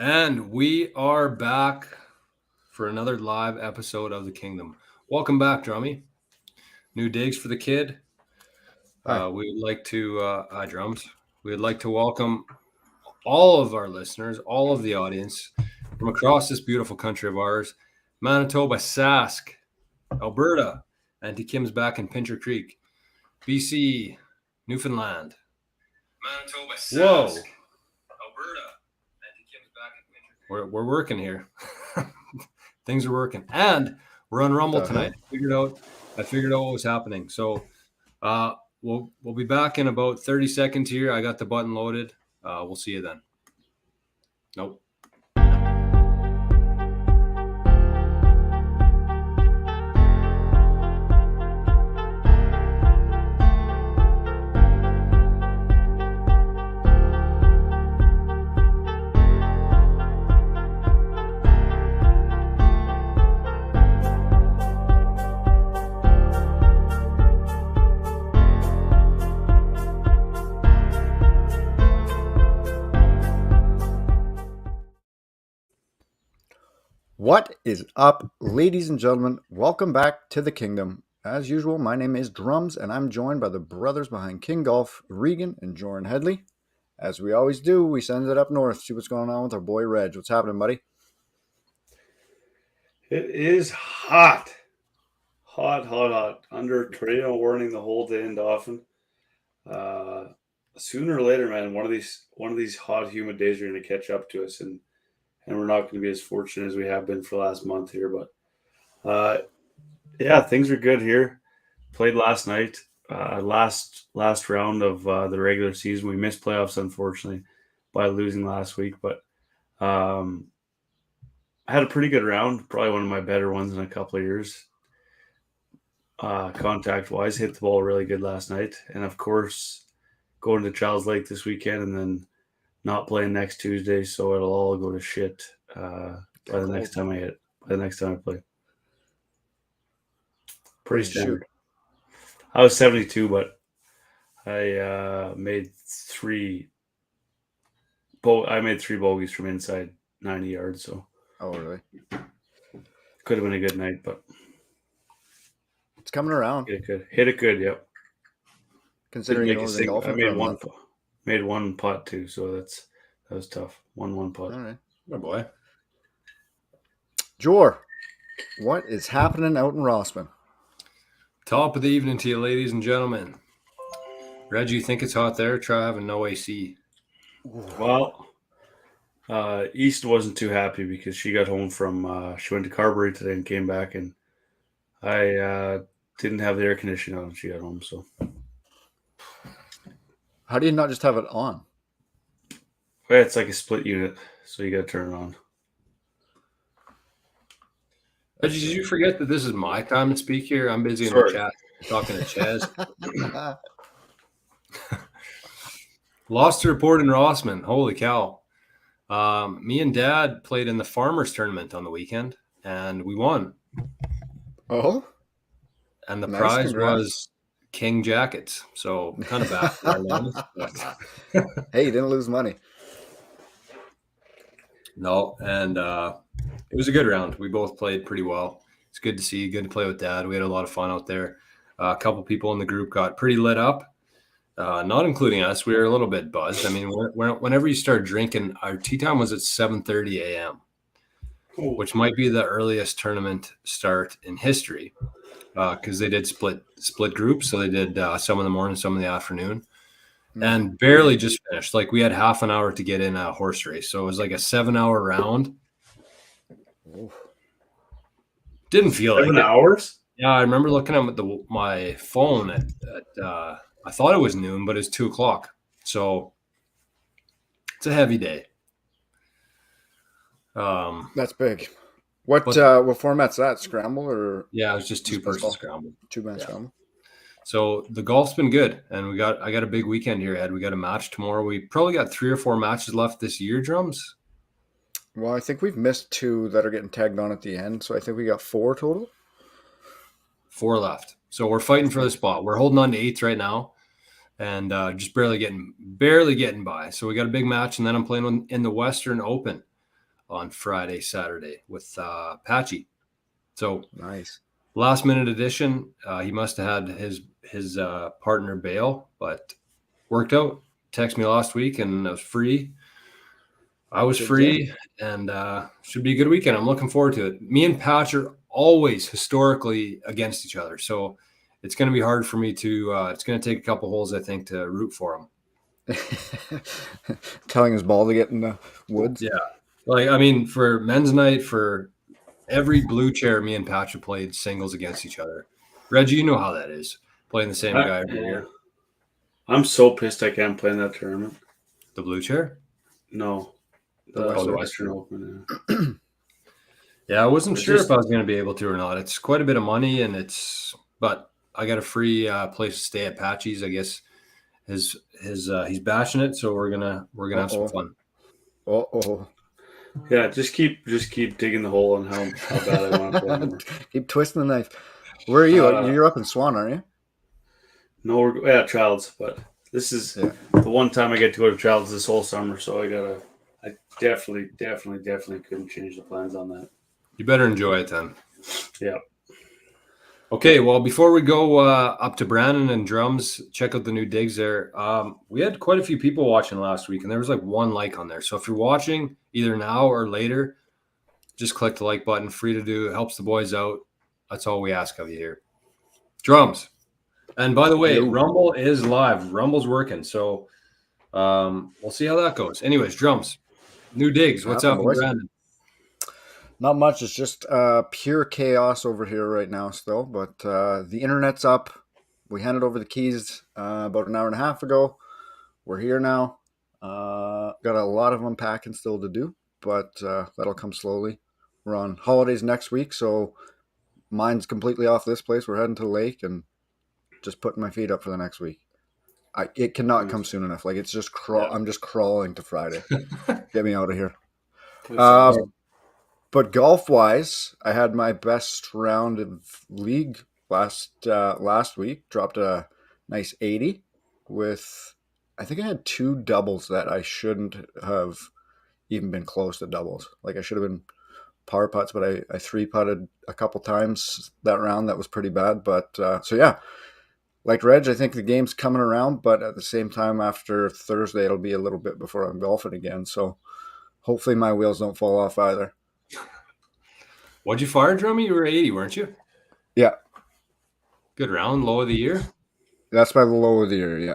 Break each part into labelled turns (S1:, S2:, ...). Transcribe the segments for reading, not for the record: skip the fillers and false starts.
S1: And we are back for another live episode of the Kingdom. Welcome back, Drummy. New digs for the kid.
S2: Hi.
S1: We would like to, hi, Drums. We would like to welcome all of our listeners, all of the audience from across this beautiful country of ours, Manitoba, Sask, Alberta, Auntie Kim's back in Pincher Creek, BC, Newfoundland. Manitoba, Sask, Alberta. We're working here. Things are working, and we're on Rumble tonight. I figured out what was happening. So we'll be back in about 30 seconds here. I got the button loaded. We'll see you then. Nope.
S2: What is up, ladies and gentlemen? Welcome back to the Kingdom. As usual, my name is Drums, and I'm joined by the brothers behind Kngdom, Regan and Jordan Headley. As we always do, we send it up north, see what's going on with our boy Reg. What's happening, buddy?
S3: It is hot. Hot. Under tornado warning the whole day in Dauphin. Sooner or later, man, one of these hot, humid days are going to catch up to us, and we're not going to be as fortunate as we have been for the last month here. But yeah, things are good here. Played last night, last round of the regular season. We missed playoffs, unfortunately, by losing last week. But I had a pretty good round, probably one of my better ones in a couple of years. Contact-wise, hit the ball really good last night. And, of course, going to Charles Lake this weekend and then not playing next Tuesday, so it'll all go to shit by the next time I play. Pretty standard. I was 72, but I made three bogeys from inside 90 yards. So,
S2: oh really?
S3: Could have been a good night, but
S2: it's coming around.
S3: Hit it good. Yep.
S2: Considering you only golf,
S3: I made one putt too, so that was tough. One putt.
S2: All right,
S1: oh boy.
S2: Jor, what is happening out in Rossman?
S1: Top of the evening to you, ladies and gentlemen. Reg, you think it's hot there? Try having no AC.
S3: Well, East wasn't too happy because she got home from she went to Carberry today and came back, and I didn't have the air conditioning on when she got home. So,
S2: how do you not just have it on?
S3: Well, it's like a split unit, so you got to turn it on.
S1: Did you forget that this is my time to speak here? I'm busy in the chat talking to Chaz. Lost to report in Rossman. Holy cow. Me and Dad played in the Farmers Tournament on the weekend, and we won.
S2: Oh?
S1: And the prize was King jackets. So kind of bad.
S2: Hey, you didn't lose money.
S1: No, and it was a good round. We both played pretty well. It's good to see. Good to play with Dad. We had a lot of fun out there. A couple people in the group got pretty lit up, not including us. We were a little bit buzzed. I mean, whenever you start drinking, our tee time was at 7:30 a.m., which might be the earliest tournament start in history because they did split groups. So they did some in the morning, some in the afternoon. And barely just finished. Like we had half an hour to get in a horse race. So it was like a 7-hour round. Didn't feel
S3: 7 hours?
S1: Yeah, I remember looking at my phone at I thought it was noon, but it's 2:00. So it's a heavy day.
S2: That's big. What format's that? Scramble or?
S1: Yeah, it was just two-person scramble.
S2: Two-man scramble.
S1: So the golf's been good, and I got a big weekend here, Ed. We got a match tomorrow. We probably got 3 or 4 matches left this year, Drums.
S2: Well, I think we've missed 2 that are getting tagged on at the end, so I think we got 4 total.
S1: 4 left. So we're fighting for the spot. We're holding on to 8th right now, and just barely getting by. So we got a big match, and then I'm playing in the Western Open. on Friday, Saturday with Patchy. So
S2: Nice.
S1: last minute addition. He must have had his partner bail, but worked out. Texted me last week, and I was free. I was
S2: Good
S1: free, and should be a good weekend. I'm looking forward to it. Me and Patch are always historically against each other, so it's going to be hard for me to. It's going to take a couple holes, I think, to root for him.
S2: Telling his ball to get in the woods.
S1: Yeah, like I mean, for men's night, for every blue chair, me and Patch have played singles against each other. Reggie, you know how that is, playing the same guy every year.
S3: I'm so pissed I can't play in that tournament.
S1: The blue chair?
S3: No.
S2: The
S3: Western Open.
S1: Yeah, I wasn't
S3: It's
S1: sure
S3: just-
S1: if I was going to be able to or not. It's quite a bit of money, but I got a free place to stay at Patchy's. I guess he's bashing it, so we're gonna have some fun.
S2: Oh.
S3: Yeah, just keep digging the hole on how bad I want to play more.
S2: Keep twisting the knife. Where are you? You're up in Swan, aren't you?
S3: No, we're at Childs, but this is the one time I get to go to Childs this whole summer, so I definitely couldn't change the plans on that.
S1: You better enjoy it then.
S3: Yeah.
S1: Okay, well, before we go up to Brandon and drums, check out the new digs there. We had quite a few people watching last week, and there was like 1 like on there. So if you're watching either now or later, just click the like button. Free to do. It helps the boys out. That's all we ask of you here. Drums. And by the way, Rumble is live. Rumble's working. So we'll see how that goes. Anyways, drums. New digs. What's up, Brandon?
S2: Not much. It's just pure chaos over here right now still. But the internet's up. We handed over the keys about an hour and a half ago. We're here now. Got a lot of unpacking still to do, but that'll come slowly. We're on holidays next week, so mine's completely off this place. We're heading to the lake and just putting my feet up for the next week. It cannot come soon enough. Like it's just I'm just crawling to Friday. Get me out of here. But golf-wise, I had my best round of league last week. Dropped a nice 80 with, I think I had 2 doubles that I shouldn't have even been close to doubles. Like I should have been par putts, but I 3-putted a couple times that round. That was pretty bad. But so yeah, like Reg, I think the game's coming around, but at the same time, after Thursday, it'll be a little bit before I'm golfing again. So hopefully my wheels don't fall off either.
S1: What'd you fire, Drummy? You were 80, weren't you?
S2: Yeah.
S1: Good round, low of the year?
S2: That's by the low of the year, yeah.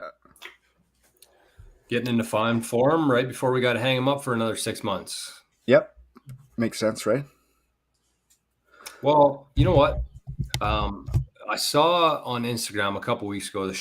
S1: Getting into fine form right before we got to hang him up for another 6 months.
S2: Yep. Makes sense, right?
S1: Well, you know what? I saw on Instagram a couple weeks ago the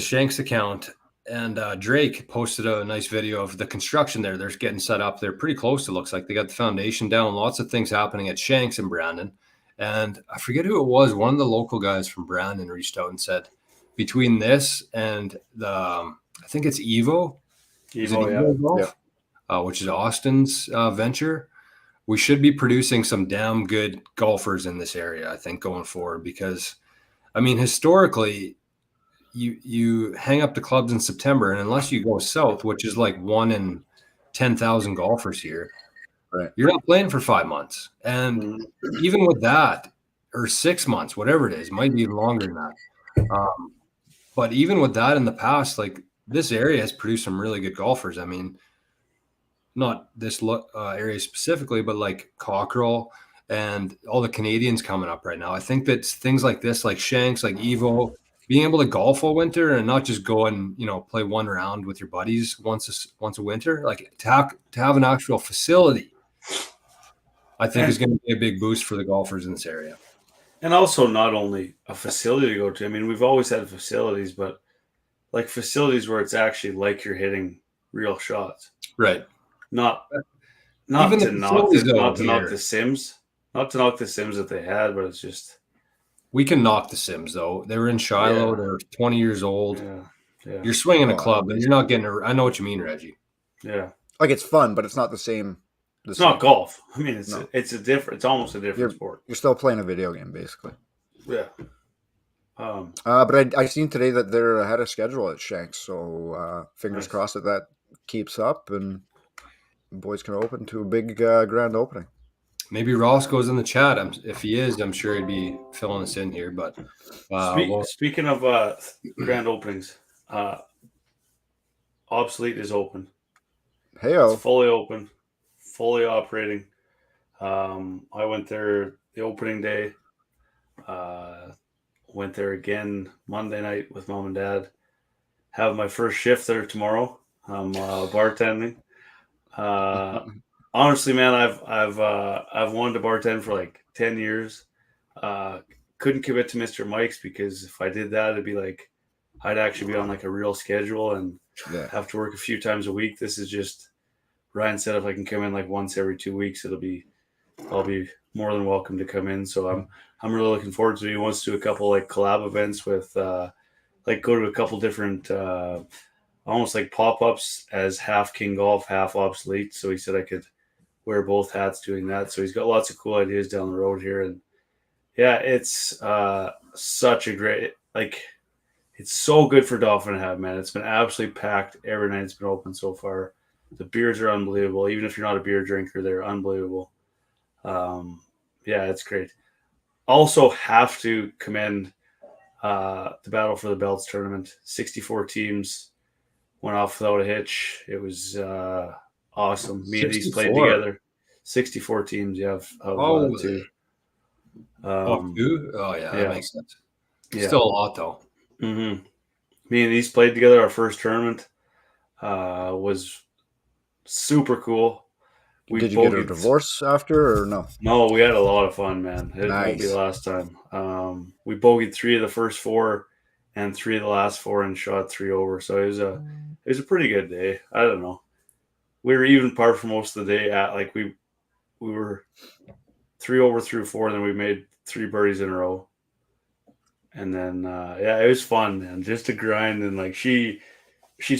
S1: Shanks account, and Drake posted a nice video of the construction there. They're getting set up. They're pretty close, it looks like. They got the foundation down. Lots of things happening at Shanks in Brandon. And I forget who it was. One of the local guys from Brandon reached out and said, between this and I think it's Evo.
S3: Golf?
S1: Which is Austin's venture. We should be producing some damn good golfers in this area, I think, going forward, because, I mean, historically, you hang up the clubs in September, and unless you go south, which is like 1 in 10,000 golfers here,
S2: right,
S1: you're not playing for 5 months. And even with that, or 6 months, whatever it is, might be even longer than that. But even with that in the past, like this area has produced some really good golfers. I mean, not this area specifically, but like Cockrell and all the Canadians coming up right now. I think that things like this, like Shanks, like Evo, being able to golf all winter and not just go and, play 1 round with your buddies once a winter, like to have an actual facility, I think is going to be a big boost for the golfers in this area.
S3: And also not only a facility to go to. I mean, we've always had facilities, but like facilities where it's actually like you're hitting real shots.
S1: Right.
S3: Not
S1: Even
S3: to knock the Sims. Not to knock the Sims that they had, but it's just.
S1: We can knock the Sims, though. They were in Shiloh. Yeah. They're 20 years old.
S3: Yeah.
S1: You're swinging a club, and you're not getting I know what you mean, Reggie.
S3: Yeah.
S2: Like, it's fun, but it's not the same.
S3: It's not golf. I mean, it's almost a different sport.
S2: You're still playing a video game, basically.
S3: Yeah.
S2: But I seen today that they're ahead of schedule at Shanks, so fingers crossed that keeps up. And boys can open to a big grand opening.
S1: Maybe Ross goes in the chat. If he is, I'm sure he'd be filling us in here. But
S3: speaking of grand openings, Obsolete is open.
S2: Heyo.
S3: It's fully open, fully operating. I went there the opening day. Went there again Monday night with mom and dad. Have my first shift there tomorrow. I'm bartending. Honestly, man, I've wanted to bartend for like 10 years. Couldn't commit to Mr. Mike's because if I did that, it'd be like I'd actually be on like a real schedule and have to work a few times a week. This is just Ryan said if I can come in like once every 2 weeks, I'll be more than welcome to come in. So I'm really looking forward to it. He wants to do a couple like collab events with like go to a couple different almost like pop-ups as half King Golf, half Obsolete. So he said I could wear both hats doing that. So he's got lots of cool ideas down the road here. And yeah, it's such a great, like, it's so good for Dolphin to have, man. It's been absolutely packed every night it's been open so far. The beers are unbelievable. Even if you're not a beer drinker, they're unbelievable. Yeah, it's great. Also have to commend the Battle for the Belts tournament. 64 teams went off without a hitch. It was awesome. Me and these played together. 64 teams, yeah, of two.
S1: Two? Oh, yeah, that makes sense.
S3: Yeah.
S1: Still a lot, though.
S3: Mm-hmm. Me and these played together. Our first tournament was super cool.
S2: Did you get a divorce after or no?
S3: No, we had a lot of fun, man. It won't be the last time. We bogeyed 3 of the first 4 and 3 of the last 4 and shot 3 over. So it was a pretty good day. I don't know. We were even par for most of the day. At like we were 3 over through 4, and then we made 3 birdies in a row. And then yeah, it was fun, man. Just to grind and like she's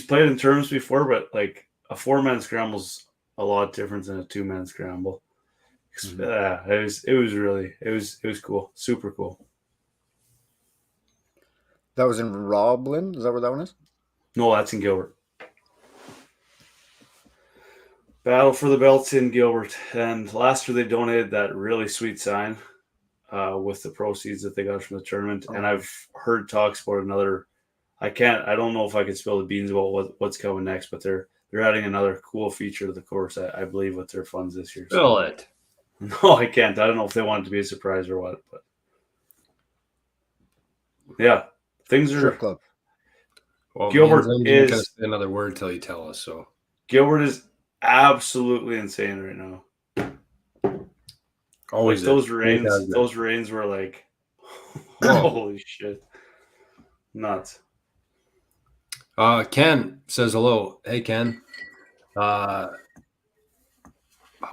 S3: played in terms before, but like a 4-man scramble's a lot different than a 2-man scramble. Mm-hmm. It was cool, super cool.
S2: That was in Roblin. Is that where that one is?
S3: No, that's in Gilbert. Battle for the Belts in Gilbert, and last year they donated that really sweet sign with the proceeds that they got from the tournament. And I've heard talks about another. I don't know if I can spill the beans about what's coming next, but they're adding another cool feature to the course, I believe, with their funds this year.
S1: Spill it.
S3: No, I can't. I don't know if they want it to be a surprise or what, but yeah, things are.
S2: Strip club.
S1: Well, Gilbert is going to say another word till you tell us. So
S3: Gilbert is absolutely insane right now.
S1: Always
S3: like those rains were like, holy shit, nuts.
S1: Ken says hello. Hey, Ken.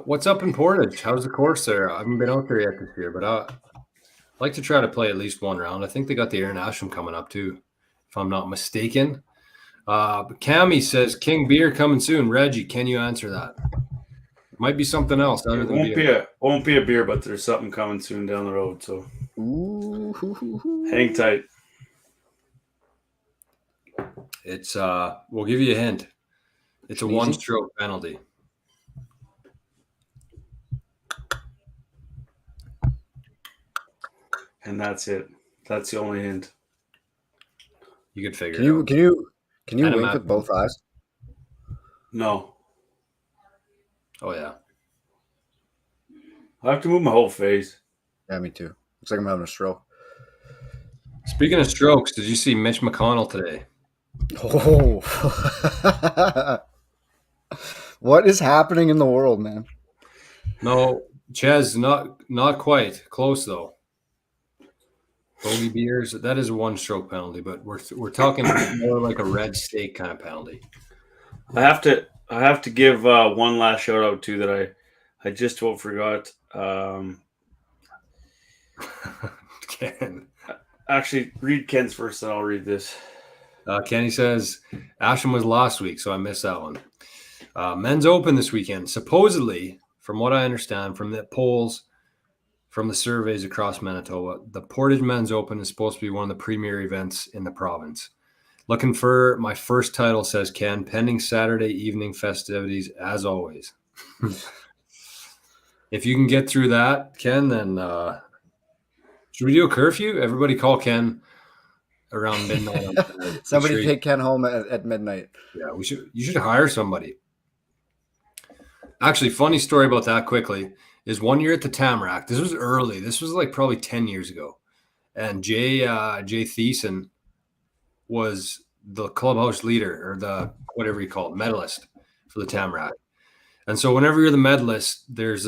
S1: What's up in Portage? How's the course there? I haven't been out there yet this year, but I'd like to try to play at least one round. I think they got the International coming up too, if I'm not mistaken. But Cammy says King beer coming soon. Reggie, can you answer that? Might be something else other than beer.
S3: Won't be a beer, but there's something coming soon down the road. So hang tight.
S1: It's we'll give you a hint. It's a 1-stroke penalty.
S3: And that's it. That's the only hint.
S1: You could figure it out.
S2: Can you wink with both eyes?
S3: No.
S1: Oh, yeah.
S3: I have to move my whole face.
S2: Yeah, me too. Looks like I'm having a stroke.
S1: Speaking of strokes, did you see Mitch McConnell today?
S2: Oh. What is happening in the world, man?
S1: No, Chaz, not quite. Close, though. Bogey beers, that is a 1-stroke penalty, but we're talking more like a red steak kind of penalty.
S3: I have to give one last shout out too that I just about forgot.
S1: Ken.
S3: Actually, read Ken's first, and I'll read this.
S1: Kenny says Ashton was last week, so I missed that one. Men's Open this weekend. Supposedly, from what I understand from the polls, from the surveys across Manitoba, the Portage Men's Open is supposed to be one of the premier events in the province. Looking for my first title, says Ken, pending Saturday evening festivities as always. If you can get through that, Ken, then should we do a curfew? Everybody call Ken around midnight on Saturday.
S2: Somebody
S1: Make sure
S2: take Ken home at midnight.
S1: Yeah, you should hire somebody. Actually, funny story about that quickly is one year at the Tamarack. This was early. This was like probably 10 years ago. And Jay Thiessen was the clubhouse leader, or the whatever you call it, medalist for the Tamarack. And so whenever you're the medalist, there's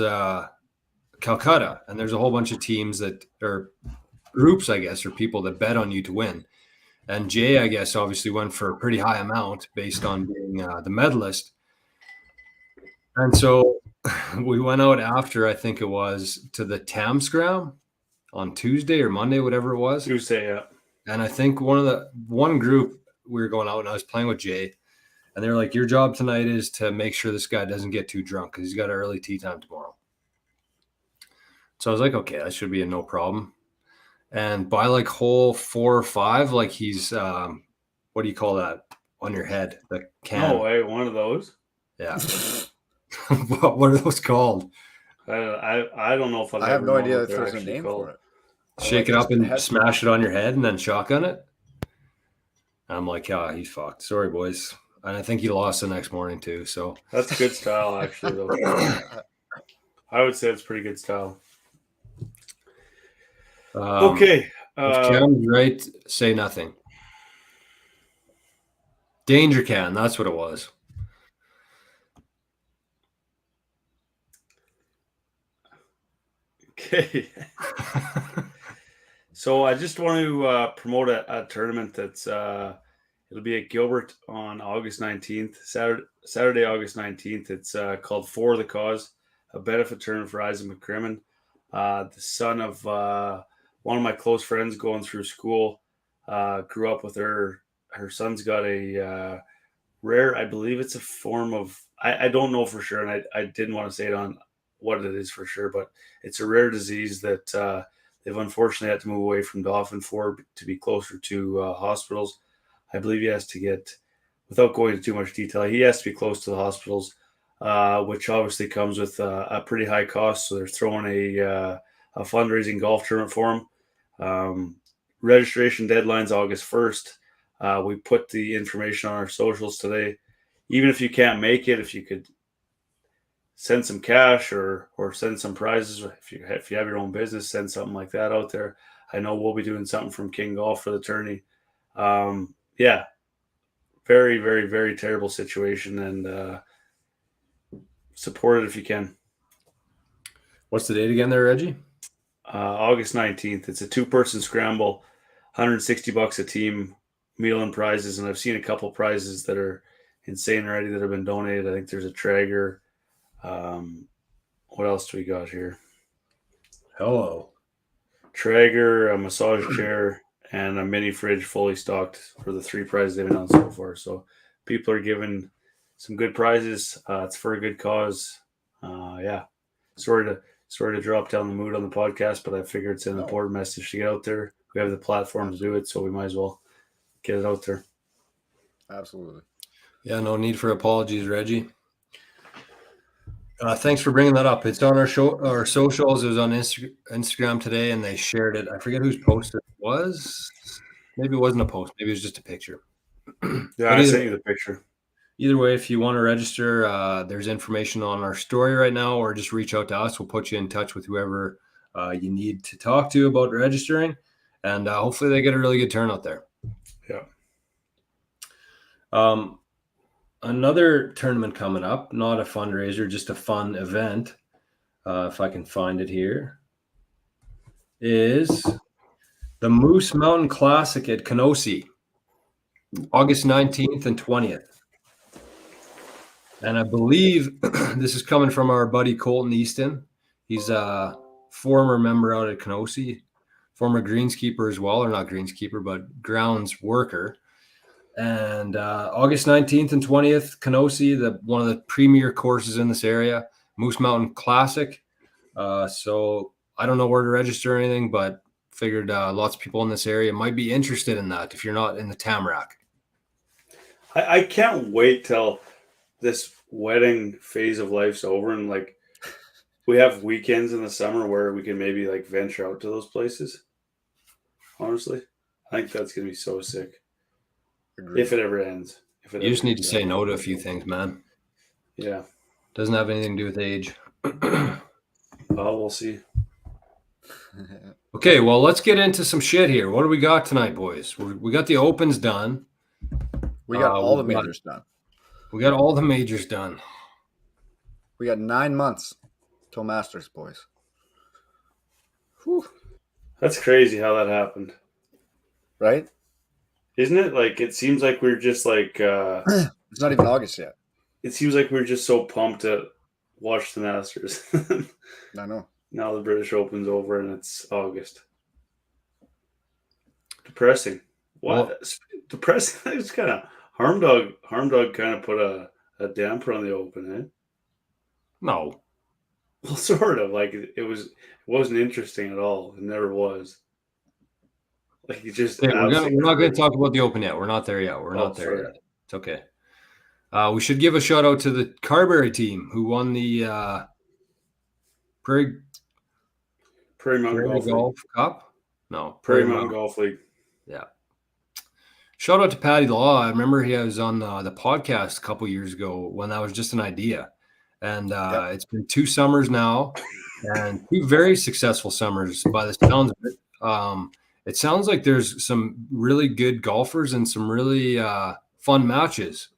S1: Calcutta, and there's a whole bunch of teams that are groups, I guess, or people that bet on you to win. And Jay, I guess, obviously went for a pretty high amount based on being the medalist. And so we went out after, I think it was, to the Tam Scrum on Tuesday or Monday, whatever it was.
S3: Tuesday, yeah.
S1: And I think one group we were going out, and I was playing with Jay, and they're like, your job tonight is to make sure this guy doesn't get too drunk because he's got an early tea time tomorrow. So I was like, okay, that should be a no problem. And by like hole 4 or 5, like he's what do you call that on your head? The can.
S3: No way, one of those.
S1: Yeah. What are those called?
S3: I don't know if
S2: I have no idea if there's a name for it.
S1: Shake it up and smash it on your head and then shotgun it. And I'm like, yeah, he's fucked. Sorry, boys. And I think he lost the next morning too. So
S3: that's good style, actually. Though. I would say it's pretty good style. Okay.
S1: If Cam's right, say nothing. Danger can. That's what it was.
S3: Okay. So I just want to promote a tournament that's it'll be at Gilbert on August 19th, Saturday, August 19th. It's called For the Cause, a benefit tournament for Isaac McCrimmon, the son of one of my close friends going through school. Grew up with her. Her son's got a rare, I believe it's a form of, I don't know for sure, and I didn't want to say it on what it is for sure, but it's a rare disease that they've unfortunately had to move away from Dauphin for to be closer to hospitals. I believe he has to get, without going into too much detail, he has to be close to the hospitals, which obviously comes with a pretty high cost. So they're throwing a fundraising golf tournament for him. Registration deadline's August 1st. We put the information on our socials today. Even if you can't make it, if you could send some cash or send some prizes, if you have your own business, send something like that out there. I know we'll be doing something from King Golf for the tourney. Yeah, very, very, very terrible situation, and support it if you can.
S1: What's the date again there, Reggie?
S3: August 19th. It's a 2-person scramble, $160 a team, meal and prizes, and I've seen a couple prizes that are insane already that have been donated. I think there's a Traeger. What else do we got here?
S1: Hello.
S3: Traeger, a massage chair, and a mini fridge fully stocked for the 3 prizes they've announced so far. So people are giving some good prizes. It's for a good cause. Yeah. Sorry to drop down the mood on the podcast, but I figure it's an important message to get out there. We have the platform to do it, so we might as well get it out there.
S2: Absolutely.
S1: Yeah, no need for apologies, Reggie. Thanks for bringing that up. It's on our socials. It was on Instagram today, and they shared it. I forget whose post it was. Maybe it wasn't a post. Maybe it was just a picture.
S3: Yeah, I sent you the picture.
S1: Either way, if you want to register, there's information on our story right now, or just reach out to us. We'll put you in touch with whoever you need to talk to about registering, and hopefully they get a really good turnout there.
S3: Yeah.
S1: Another tournament coming up, not a fundraiser, just a fun event, if I can find it here, is the Moose Mountain Classic at Kngdom, August 19th and 20th. And I believe this is coming from our buddy Colton Easton. He's a former member out at Kngdom, former greenskeeper as well, or not greenskeeper, but grounds worker. And August 19th and 20th, Kngdom, one of the premier courses in this area, Moose Mountain Classic. So I don't know where to register or anything, but figured lots of people in this area might be interested in that if you're not in the Tamarack.
S3: I can't wait till this wedding phase of life's over, and like we have weekends in the summer where we can maybe like venture out to those places. Honestly, I think that's gonna be so sick
S2: Agreed.
S3: if it ever ends. If it
S1: You
S3: ever
S1: just need to
S3: comes
S1: say
S3: out.
S1: no to a few things, man.
S3: Yeah.
S1: Doesn't have anything to do with age.
S3: Oh, we'll see.
S1: Okay, well, let's get into some shit here. What do we got tonight, boys? We got the opens done.
S2: We got all the
S1: we've got-
S2: majors done.
S1: We got all the majors done.
S2: We got 9 months till Masters, boys. Whew.
S3: That's crazy how that happened,
S2: Right?
S3: isn't it? Like it seems like we're just like
S2: It's not even August yet.
S3: it seems like we're just so pumped to watch the Masters.
S2: I know.
S3: Now the British Open's over and it's August. Depressing. What?
S1: Well-
S3: Depressing. It's kind of Harm Dog kind of put a damper on the Open, eh?
S1: No.
S3: Well, sort of. Like it wasn't interesting at all. It never was. Like you just.
S1: Okay, we're not going to
S3: absolutely-
S1: talk about the open yet. We're not there yet. We're
S3: Oh,
S1: not there
S3: sorry.
S1: yet. It's okay. We should give a shout out to the Carberry team who won the Prairie
S3: Mountain Golf League.
S1: Golf Cup. No,
S3: Prairie Mountain Golf League.
S1: Yeah. Shout out to Patty Law. I remember he was on the podcast a couple years ago when that was just an idea. And It's been 2 summers now and 2 very successful summers by the sounds of it. It sounds like there's some really good golfers and some really fun matches.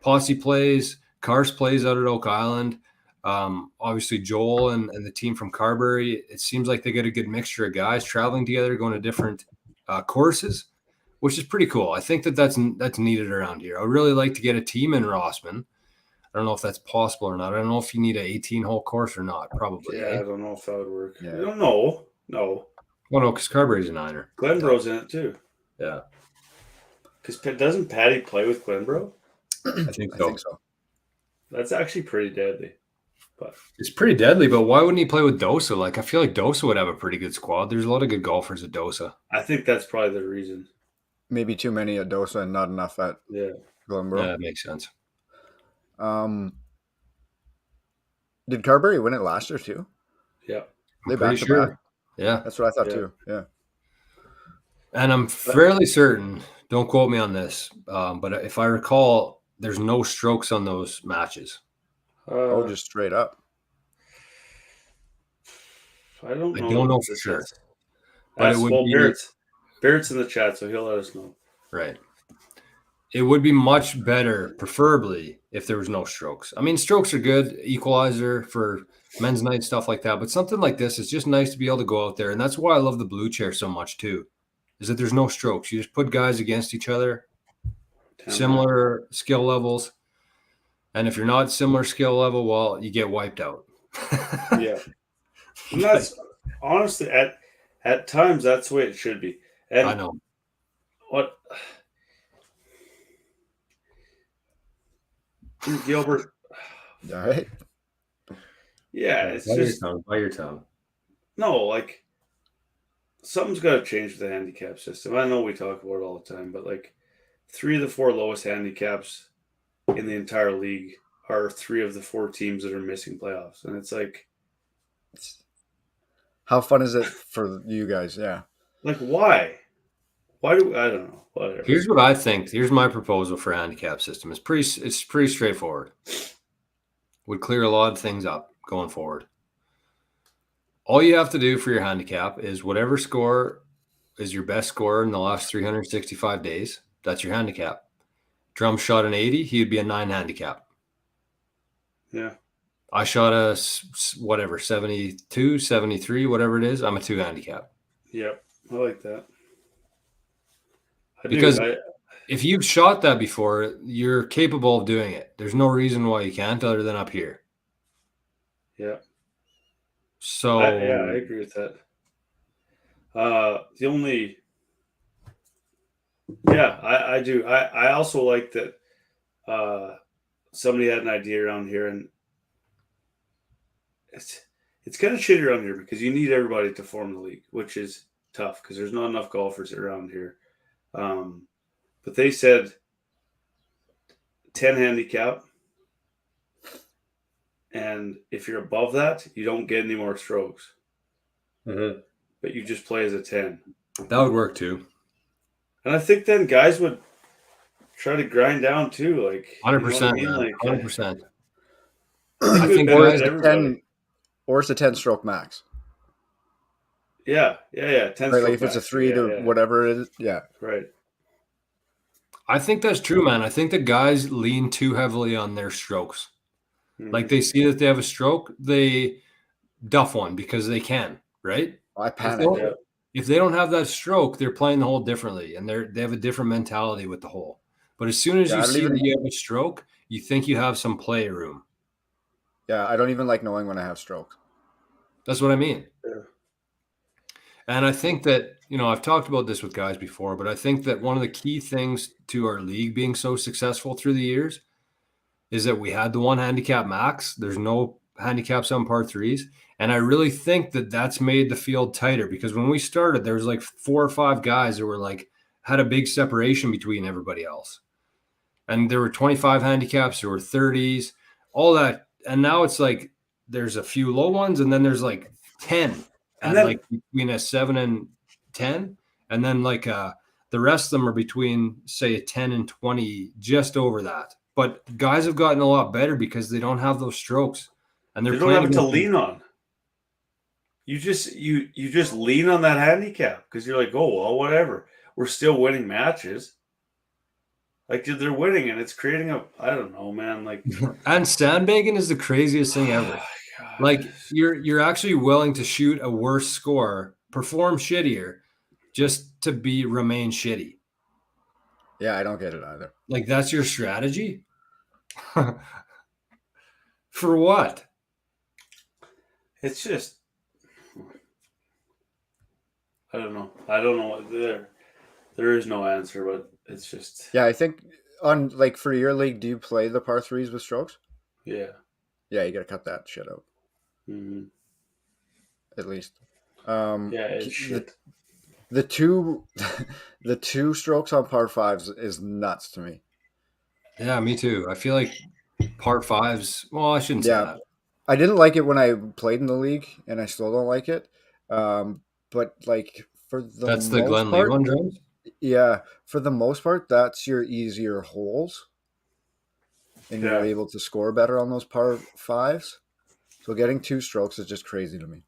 S1: Posse plays, Cars plays out at Oak Island. Obviously, Joel and the team from Carberry, it seems like they get a good mixture of guys traveling together, going to different courses, which is pretty cool. I think that's needed around here. I would really like to get a team in Rossman. I don't know if that's possible or not. I don't know if you need an 18-hole course or not. Probably.
S3: Yeah, I don't know if that would work.
S2: Yeah.
S3: I don't know. No.
S1: Well, no, because Carberry's a 9er.
S3: Glenbro's in it too.
S1: Yeah,
S3: Because doesn't Patty play with Glenbro?
S1: I think
S2: I
S1: so.
S2: think so.
S3: That's actually pretty deadly. But
S1: It's pretty deadly, but why wouldn't he play with Dosa? Like, I feel like Dosa would have a pretty good squad. There's a lot of good golfers at Dosa.
S3: I think that's probably the reason.
S2: Maybe too many at Dosa and not enough at
S3: Yeah.
S2: Glenboro.
S1: Yeah, that makes sense.
S2: Did Carberry win it last year too?
S3: Yeah.
S2: They
S1: Pretty
S2: back to
S1: sure.
S2: back.
S1: Yeah,
S2: That's what I thought
S3: Yeah.
S2: too. Yeah.
S1: and I'm fairly certain. Don't quote me on this, but if I recall, there's no strokes on those matches.
S2: Oh, just straight up.
S3: I don't know.
S1: I don't know for sure. But
S3: That's,
S1: it would
S3: well,
S1: be
S3: Barrett's in the chat, so he'll let us know.
S1: right. It would be much better, preferably, if there was no strokes. I mean, strokes are good, equalizer for men's night, stuff like that. But something like this, it's just nice to be able to go out there. And that's why I love the blue chair so much, too, is that there's no strokes. You just put guys against each other, similar skill levels. And if you're not similar skill level, well, you get wiped out.
S3: Yeah. And that's honestly at times that's the way it should be. And
S1: I know.
S3: what Gilbert,
S2: All right.
S3: yeah, it's
S1: Bite
S3: just
S1: your tongue. Bite your tongue.
S3: no, like something's got to change with the handicap system. I know we talk about it all the time, but like 3 of the 4 lowest handicaps in the entire league are 3 of the 4 teams that are missing playoffs, and it's like
S2: How fun is it for you guys? Yeah.
S3: like why? Why do I don't know. Whatever.
S1: Here's what I think. Here's my proposal for a handicap system. It's pretty straightforward. Would clear a lot of things up going forward. All you have to do for your handicap is whatever score is your best score in the last 365 days. That's your handicap. Drum shot an 80, he'd be a 9 handicap.
S3: Yeah.
S1: I shot a whatever 72, 73, whatever it is. I'm a 2 handicap.
S3: Yep. I like that.
S1: Because if you've shot that before, you're capable of doing it. There's no reason why you can't other than up here.
S3: Yeah.
S1: So
S3: I agree with that. The only, yeah, I do. I also like that somebody had an idea around here, and it's kind of shitty around here because you need everybody to form the league, which is tough because there's not enough golfers around here. But they said 10 handicap, and if you're above that, you don't get any more strokes.
S1: Mm-hmm.
S3: But you just play as a 10.
S1: That would work too.
S3: And I think then guys would try to grind down too, like
S1: 100%,
S3: you know what I mean?
S1: man. 100%.
S3: I think it would
S2: or
S3: benefit
S2: is the
S3: everybody.
S2: 10 or is the 10 stroke max?
S3: Yeah. 10
S2: Right,
S3: stroke
S2: like if it's a
S3: max.
S2: 3 to whatever it is, yeah.
S3: Right.
S1: I think that's true, man. I think the guys lean too heavily on their strokes. Like they see that they have a stroke, they duff one because they can, right?
S2: I
S1: If they
S2: panic.
S1: don't, if they don't have that stroke, they're playing the hole differently, and they have a different mentality with the hole. But as soon as
S2: Yeah,
S1: you
S2: I don't
S1: see
S2: even-
S1: that you have a stroke, you think you have some play room.
S2: Yeah, I don't even like knowing when I have strokes.
S1: That's what I mean.
S3: Yeah.
S1: And I think that, I've talked about this with guys before, but I think that one of the key things to our league being so successful through the years is that we had the one handicap max. There's no handicaps on par threes. And I really think that that's made the field tighter, because when we started, there was like 4 or 5 guys that were like, had a big separation between everybody else. And there were 25 handicaps, there were 30s, all that. And now it's like, there's a few low ones, and then there's like 10
S3: And
S1: at like between a 7 and 10. And then like the rest of them are between, say, a 10 and 20, just over that. But guys have gotten a lot better because they don't have those strokes, and
S3: They don't have it to lean on. You just lean on that handicap because you're like, oh well, whatever. We're still winning matches. Like they're winning, and it's creating I don't know, man. Like,
S1: and sandbagging is the craziest thing ever.
S3: God.
S1: Like you're actually willing to shoot a worse score, perform shittier, just to remain shitty.
S2: Yeah, I don't get it either.
S1: Like that's your strategy? For what?
S3: It's just, I don't know. I don't know what there is no answer, but it's just,
S2: Yeah, I think on like for your league, do you play the par threes with strokes?
S3: yeah.
S2: Yeah, you got to cut that shit out
S3: Mm-hmm.
S2: at least.
S3: Yeah, it's shit.
S2: The two strokes on par fives is nuts to me.
S1: Yeah, me too. I feel like par fives. Well, I shouldn't say that.
S2: I didn't like it when I played in the league, and I still don't like it. But like for the
S1: That's the
S2: most
S1: Glenn
S2: part,
S1: Lee one, James?
S2: yeah, for the most part, that's your easier holes, and you're able to score better on those par fives. So getting 2 strokes is just crazy to me.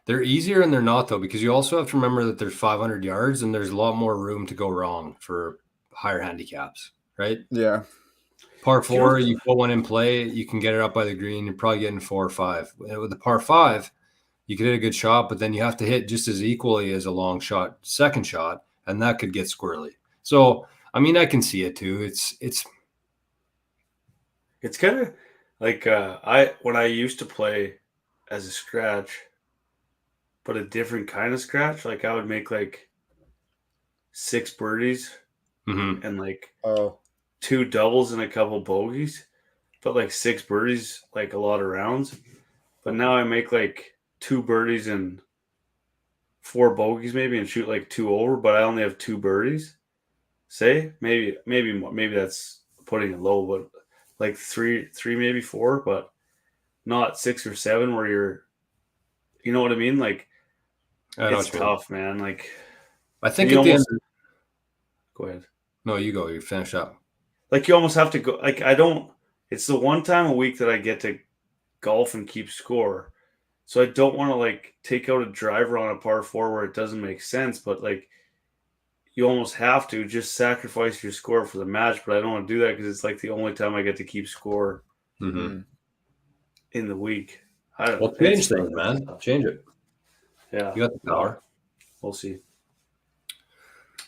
S1: They're easier and they're not, though, because you also have to remember that there's 500 yards and there's a lot more room to go wrong for higher handicaps, right?
S2: Yeah.
S1: Par 4, you put one in play, you can get it up by the green. You're probably getting 4 or 5. With the par 5, you could hit a good shot, but then you have to hit just as equally as a long shot, second shot, and that could get squirrely. So, I mean, I can see it too. It's
S3: kind of like when I used to play as a scratch, but a different kind of scratch. Like I would make like 6 birdies and like 2 doubles and a couple bogeys, but like 6 birdies, like a lot of rounds. But now I make like 2 birdies and 4 bogeys maybe, and shoot like 2 over, but I only have 2 birdies. Say maybe more. Maybe that's putting it low, but like 3 maybe 4, but not 6 or 7 where you're, you know what I mean? Like it's tough, man. Like
S1: I think at the end.
S3: Go ahead.
S1: No, you go. You finish up.
S3: Like you almost have to go. Like it's the one time a week that I get to golf and keep score. So I don't want to like take out a driver on a par 4 where it doesn't make sense, but like you almost have to just sacrifice your score for the match. But I don't want to do that because it's like the only time I get to keep score in the week. I don't know.
S1: Change things, man. Change it.
S3: Yeah.
S1: You got the power.
S3: We'll see.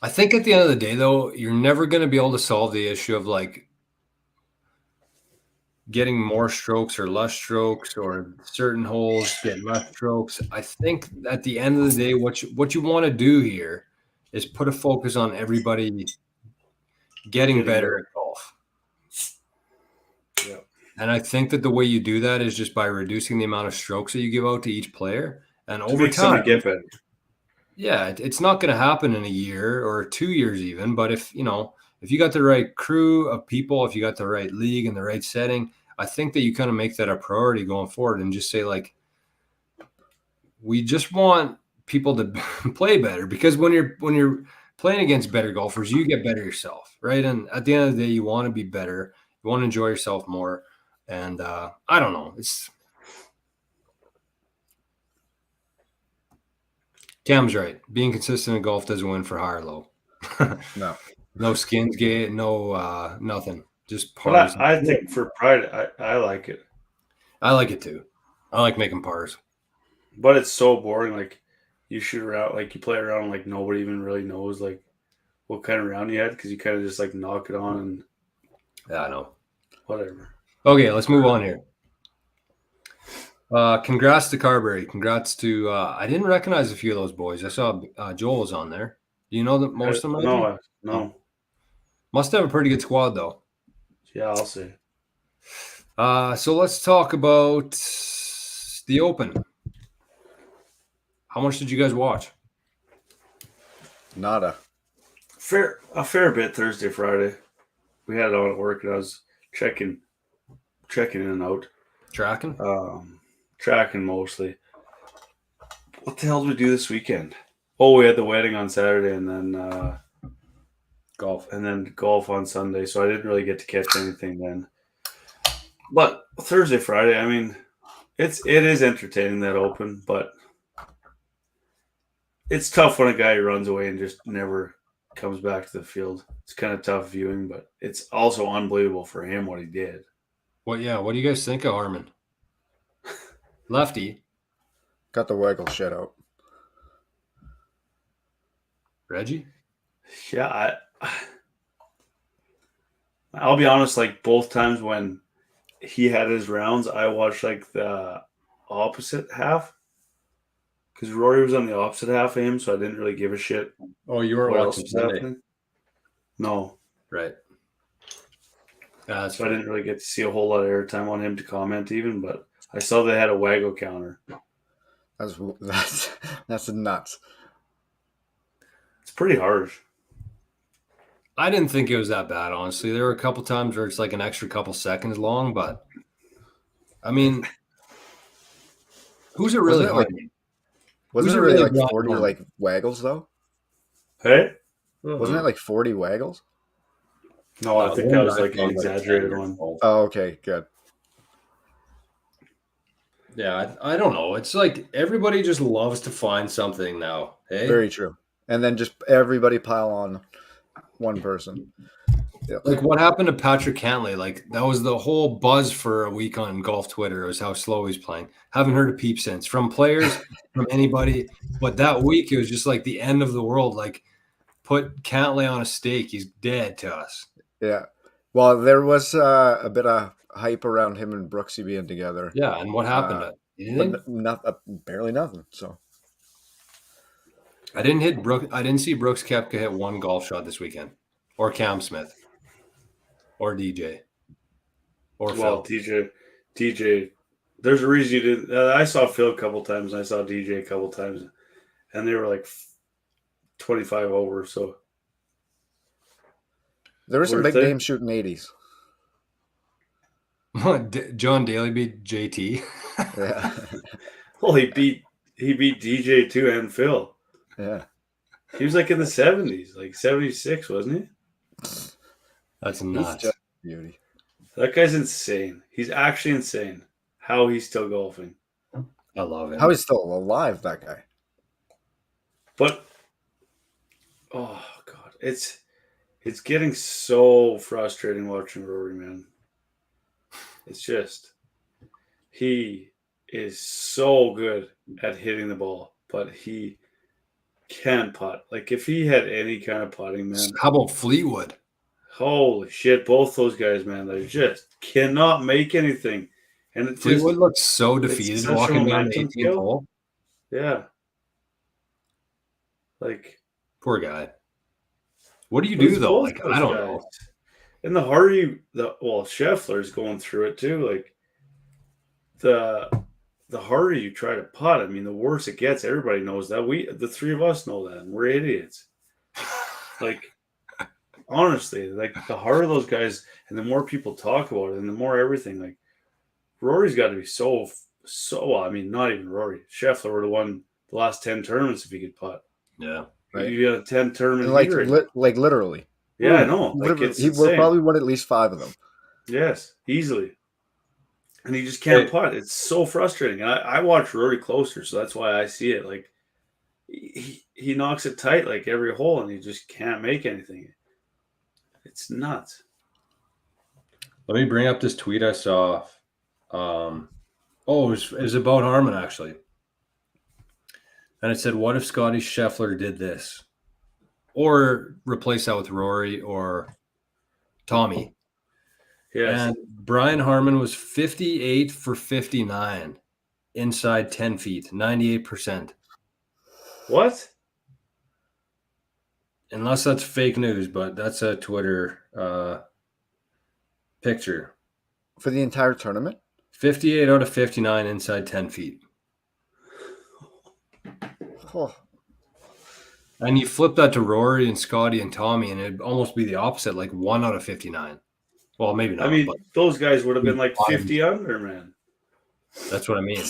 S1: I think at the end of the day, though, you're never going to be able to solve the issue of like getting more strokes or less strokes, or certain holes get less strokes. I think at the end of the day, what you want to do here is put a focus on everybody getting better at golf.
S3: Yeah.
S1: And I think that the way you do that is just by reducing the amount of strokes that you give out to each player. And over time,
S3: get better.
S1: Yeah, it's not going to happen in a year or 2 years even. But if you got the right crew of people, if you got the right league and the right setting, I think that you kind of make that a priority going forward and just say, like, we just want people to play better, because when you're playing against better golfers, you get better yourself, right? And at the end of the day, you want to be better, you want to enjoy yourself more. And I don't know, it's Cam's right. Being consistent in golf doesn't win for high or low. No skins gate, no nothing. Just pars.
S3: But I think for pride, I like it.
S1: I like it too. I like making pars.
S3: But it's so boring. Like, you shoot around, like, you play around, like, nobody even really knows, like, what kind of round you had, because you kind of just, like, knock it on and
S1: Yeah, I know.
S3: whatever.
S1: Okay, let's move on here. Congrats to Carberry. Congrats to I didn't recognize a few of those boys. I saw Joel was on there. Do you know that most of them?
S3: No.
S1: Must have a pretty good squad though.
S3: Yeah, I'll say.
S1: So let's talk about the Open. How much did you guys watch?
S2: Nada.
S3: A fair bit Thursday, Friday. We had it on at work, and I was checking in and out.
S1: Tracking?
S3: Tracking mostly. What the hell did we do this weekend? Oh, we had the wedding on Saturday, and then golf on Sunday. So I didn't really get to catch anything then. But Thursday, Friday, I mean, it is entertaining, that Open, but it's tough when a guy runs away and just never comes back to the field. It's kind of tough viewing, but it's also unbelievable for him what he did.
S1: What do you guys think of Harmon? Lefty.
S2: Got the waggle shit out.
S1: Reggie?
S3: Yeah, I'll be honest, like, both times when he had his rounds, I watched, like, the opposite half, because Rory was on the opposite half of him, so I didn't really give a shit.
S1: Oh, you were watching Sunday.
S3: No.
S1: Right.
S3: So I didn't really get to see a whole lot of airtime on him to comment even, but I saw they had a waggle counter.
S2: That's nuts.
S3: It's pretty harsh.
S1: I didn't think it was that bad, honestly. There were a couple times where it's like an extra couple seconds long, but I mean, who's it really hard?
S2: Wasn't it really like 40 like waggles though?
S3: Hey?
S2: Wasn't it like 40 waggles?
S3: No, I think that was like an exaggerated one.
S2: Oh, okay, good.
S1: Yeah, I don't know. It's like everybody just loves to find something now. Hey?
S2: Very true. And then just everybody pile on one person. Yeah.
S1: Like what happened to Patrick Cantlay? Like that was the whole buzz for a week on golf Twitter. It was how slow he's playing. Haven't heard a peep since from players, from anybody. But that week it was just like the end of the world. Like put Cantlay on a stake. He's dead to us.
S2: Yeah. Well, there was a bit of hype around him and Brooksy being together.
S1: Yeah, and what happened?
S2: But barely nothing. So
S1: I didn't see Brooks Koepka hit one golf shot this weekend, or Cam Smith, or DJ, or Phil.
S3: DJ. There's a reason you didn't. I saw Phil a couple times, and I saw DJ a couple times, and they were like 25 over. So
S2: there was some big names shooting 80s.
S1: John Daly beat JT.
S2: Yeah.
S3: Well, he beat DJ too and Phil.
S2: Yeah.
S3: He was like in the 70s, like 76, wasn't he?
S1: That's nuts. Just
S2: beauty.
S3: That guy's insane. He's actually insane. How he's still golfing.
S1: I love it.
S2: How he's still alive, that guy.
S3: But oh god, it's getting so frustrating watching Rory, man. It's just he is so good at hitting the ball, but he can't putt. Like if he had any kind of putting, man.
S1: How about Fleetwood?
S3: Holy shit, both those guys, man, they just cannot make anything. And
S1: Fleetwood looks so defeated walking down the 18th hole.
S3: Yeah. Like
S1: poor guy. What do you do though? Like I don't know.
S3: And the harder Scheffler's going through it too. Like the harder you try to putt, I mean, the worse it gets. Everybody knows that. The three of us know that, and we're idiots. Like, honestly, like the harder those guys, and the more people talk about it, and the more everything, like Rory's got to be so. I mean, not even Rory. Scheffler would have won the last 10 tournaments if he could putt.
S1: Yeah.
S2: Right.
S3: You got a 10 tournament
S2: Like,
S3: leader right now.
S2: like literally.
S3: Yeah, I know. Like, it's
S2: He will
S3: insane.
S2: probably won at least 5 of them.
S3: Yes, easily. And he just can't putt. It's so frustrating. And I watch Rory closer, so that's why I see it. Like, he knocks it tight like every hole, and he just can't make anything. It's nuts.
S1: Let me bring up this tweet I saw. It was about Harman, actually. And it said, what if Scotty Scheffler did this? Or replace that with Rory or Tommy.
S3: Yes.
S1: And Brian Harman was 58 for 59 inside 10 feet, 98%.
S3: What?
S1: Unless that's fake news, but that's a Twitter picture.
S2: For the entire tournament?
S1: 58 out of 59 inside 10 feet.
S2: Oh.
S1: And you flip that to Rory and Scotty and Tommy, and it'd almost be the opposite, like 1 out of 59. Well, maybe not.
S3: I mean,
S1: but
S3: those guys would have been like 50 under, man.
S1: that's what I mean.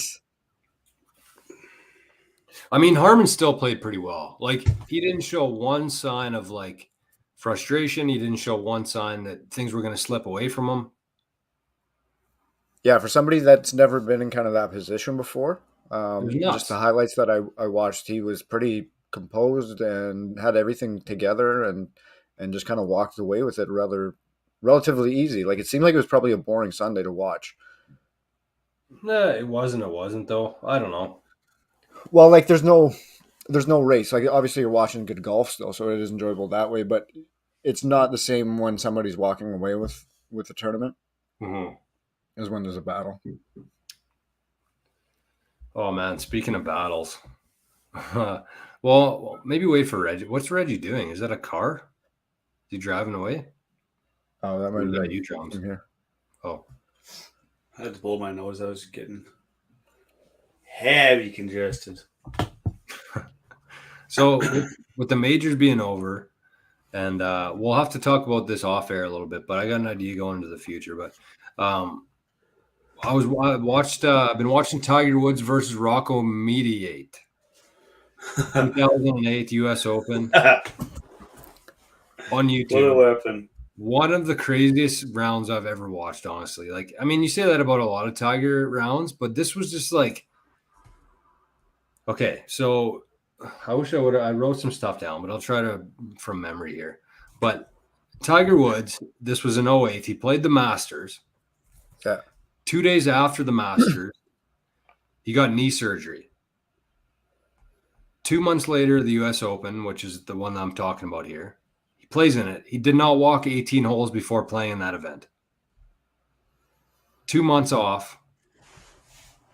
S1: I mean, Harman still played pretty well. Like, he didn't show one sign of, like, frustration. He didn't show one sign that things were going to slip away from him.
S2: Yeah, for somebody that's never been in kind of that position before,
S1: was nuts.
S2: just the highlights that I watched, he was pretty composed and had everything together and just kind of walked away with it relatively easy. Like, it seemed like it was probably a boring Sunday to watch.
S1: Nah, it wasn't though. I don't know.
S2: Well, like, there's no race. Like, obviously you're watching good golf still, so it is enjoyable that way, but it's not the same when somebody's walking away with the tournament as when there's a battle.
S1: Oh man, speaking of battles. Well, maybe wait for Reggie. What's Reggie doing? Is that a car? Is he driving away?
S2: Oh, that might
S1: Or
S2: be
S1: you, Drums?
S2: from here.
S1: Oh.
S3: I had to blow my nose. I was getting heavy congested.
S1: So with the majors being over, and we'll have to talk about this off air a little bit, but I got an idea going into the future. But I've been watching Tiger Woods versus Rocco Mediate, 2008 U.S. Open on YouTube.
S3: What a weapon!
S1: One of the craziest rounds I've ever watched, honestly. Like, I mean, you say that about a lot of Tiger rounds, but this was just like, okay, so I wish I wrote some stuff down, but I'll try to from memory here. But Tiger Woods, this was in 08. He played the Masters.
S2: Yeah.
S1: 2 days after the Masters, he got knee surgery. 2 months later, the U.S. Open, which is the one I'm talking about here, he plays in it. He did not walk 18 holes before playing in that event. 2 months off,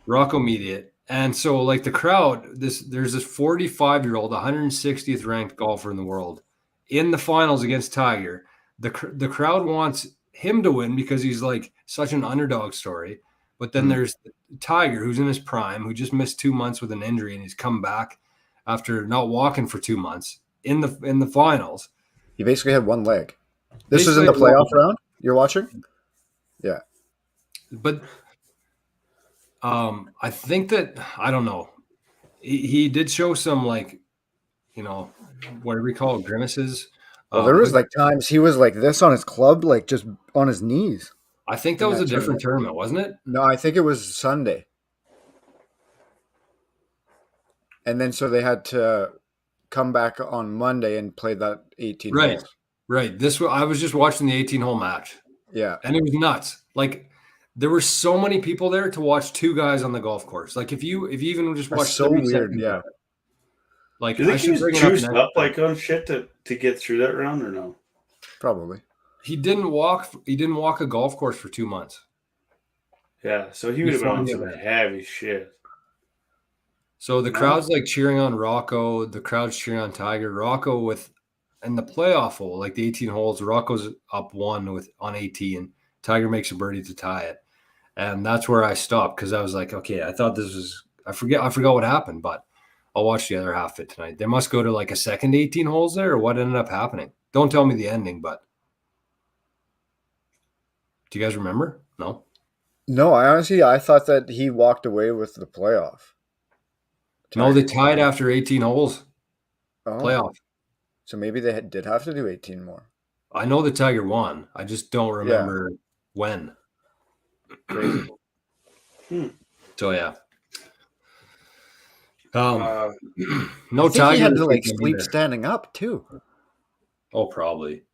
S1: Rocco Mediate. And so, like, the crowd, there's this 45-year-old, 160th ranked golfer in the world in the finals against Tiger. The crowd wants him to win because he's like such an underdog story. But then there's Tiger, who's in his prime, who just missed 2 months with an injury, and he's come back after not walking for 2 months in the finals.
S2: He basically had one leg. This was in the playoff round you're watching? Yeah.
S1: But I think that, I don't know. He did show some, like, you know, what do we call it, grimaces.
S2: Well, there was like times he was like this on his club, like just on his knees.
S1: I think that was a different tournament, wasn't it?
S2: No, I think it was Sunday. And then so they had to come back on Monday and play that 18 holes.
S1: Right. I was just watching the 18-hole match.
S2: Yeah.
S1: And it was nuts. Like, there were so many people there to watch two guys on the golf course. Like, if you even just watch,
S2: so weird, yeah.
S1: Like,
S3: do you think he was juiced up
S1: like
S3: on shit to get through that round or no?
S2: Probably.
S1: He didn't walk a golf course for 2 months.
S3: Yeah, so he would have been on some heavy shit.
S1: So the crowd's like cheering on Rocco. The crowd's cheering on Tiger. Rocco in the playoff hole, like the 18 holes, Rocco's up one on 18. Tiger makes a birdie to tie it. And that's where I stopped because I was like, okay, I thought this was – I forgot what happened, but I'll watch the other half of it tonight. They must go to like a second 18 holes there, or what ended up happening? Don't tell me the ending, but do you guys remember? No?
S2: No, I thought that he walked away with the playoff.
S1: No, they
S2: Tiger.
S1: tied after 18 holes.
S2: Oh,
S1: Playoff.
S2: so maybe they did have to do 18 more.
S1: I know the Tiger won. I just don't remember when.
S2: Crazy.
S1: So yeah.
S3: Uh,
S2: I
S1: No
S2: think
S1: Tiger
S2: he had
S1: this
S2: to like
S1: weekend
S2: sleep
S1: either.
S2: standing up too.
S1: Oh, probably.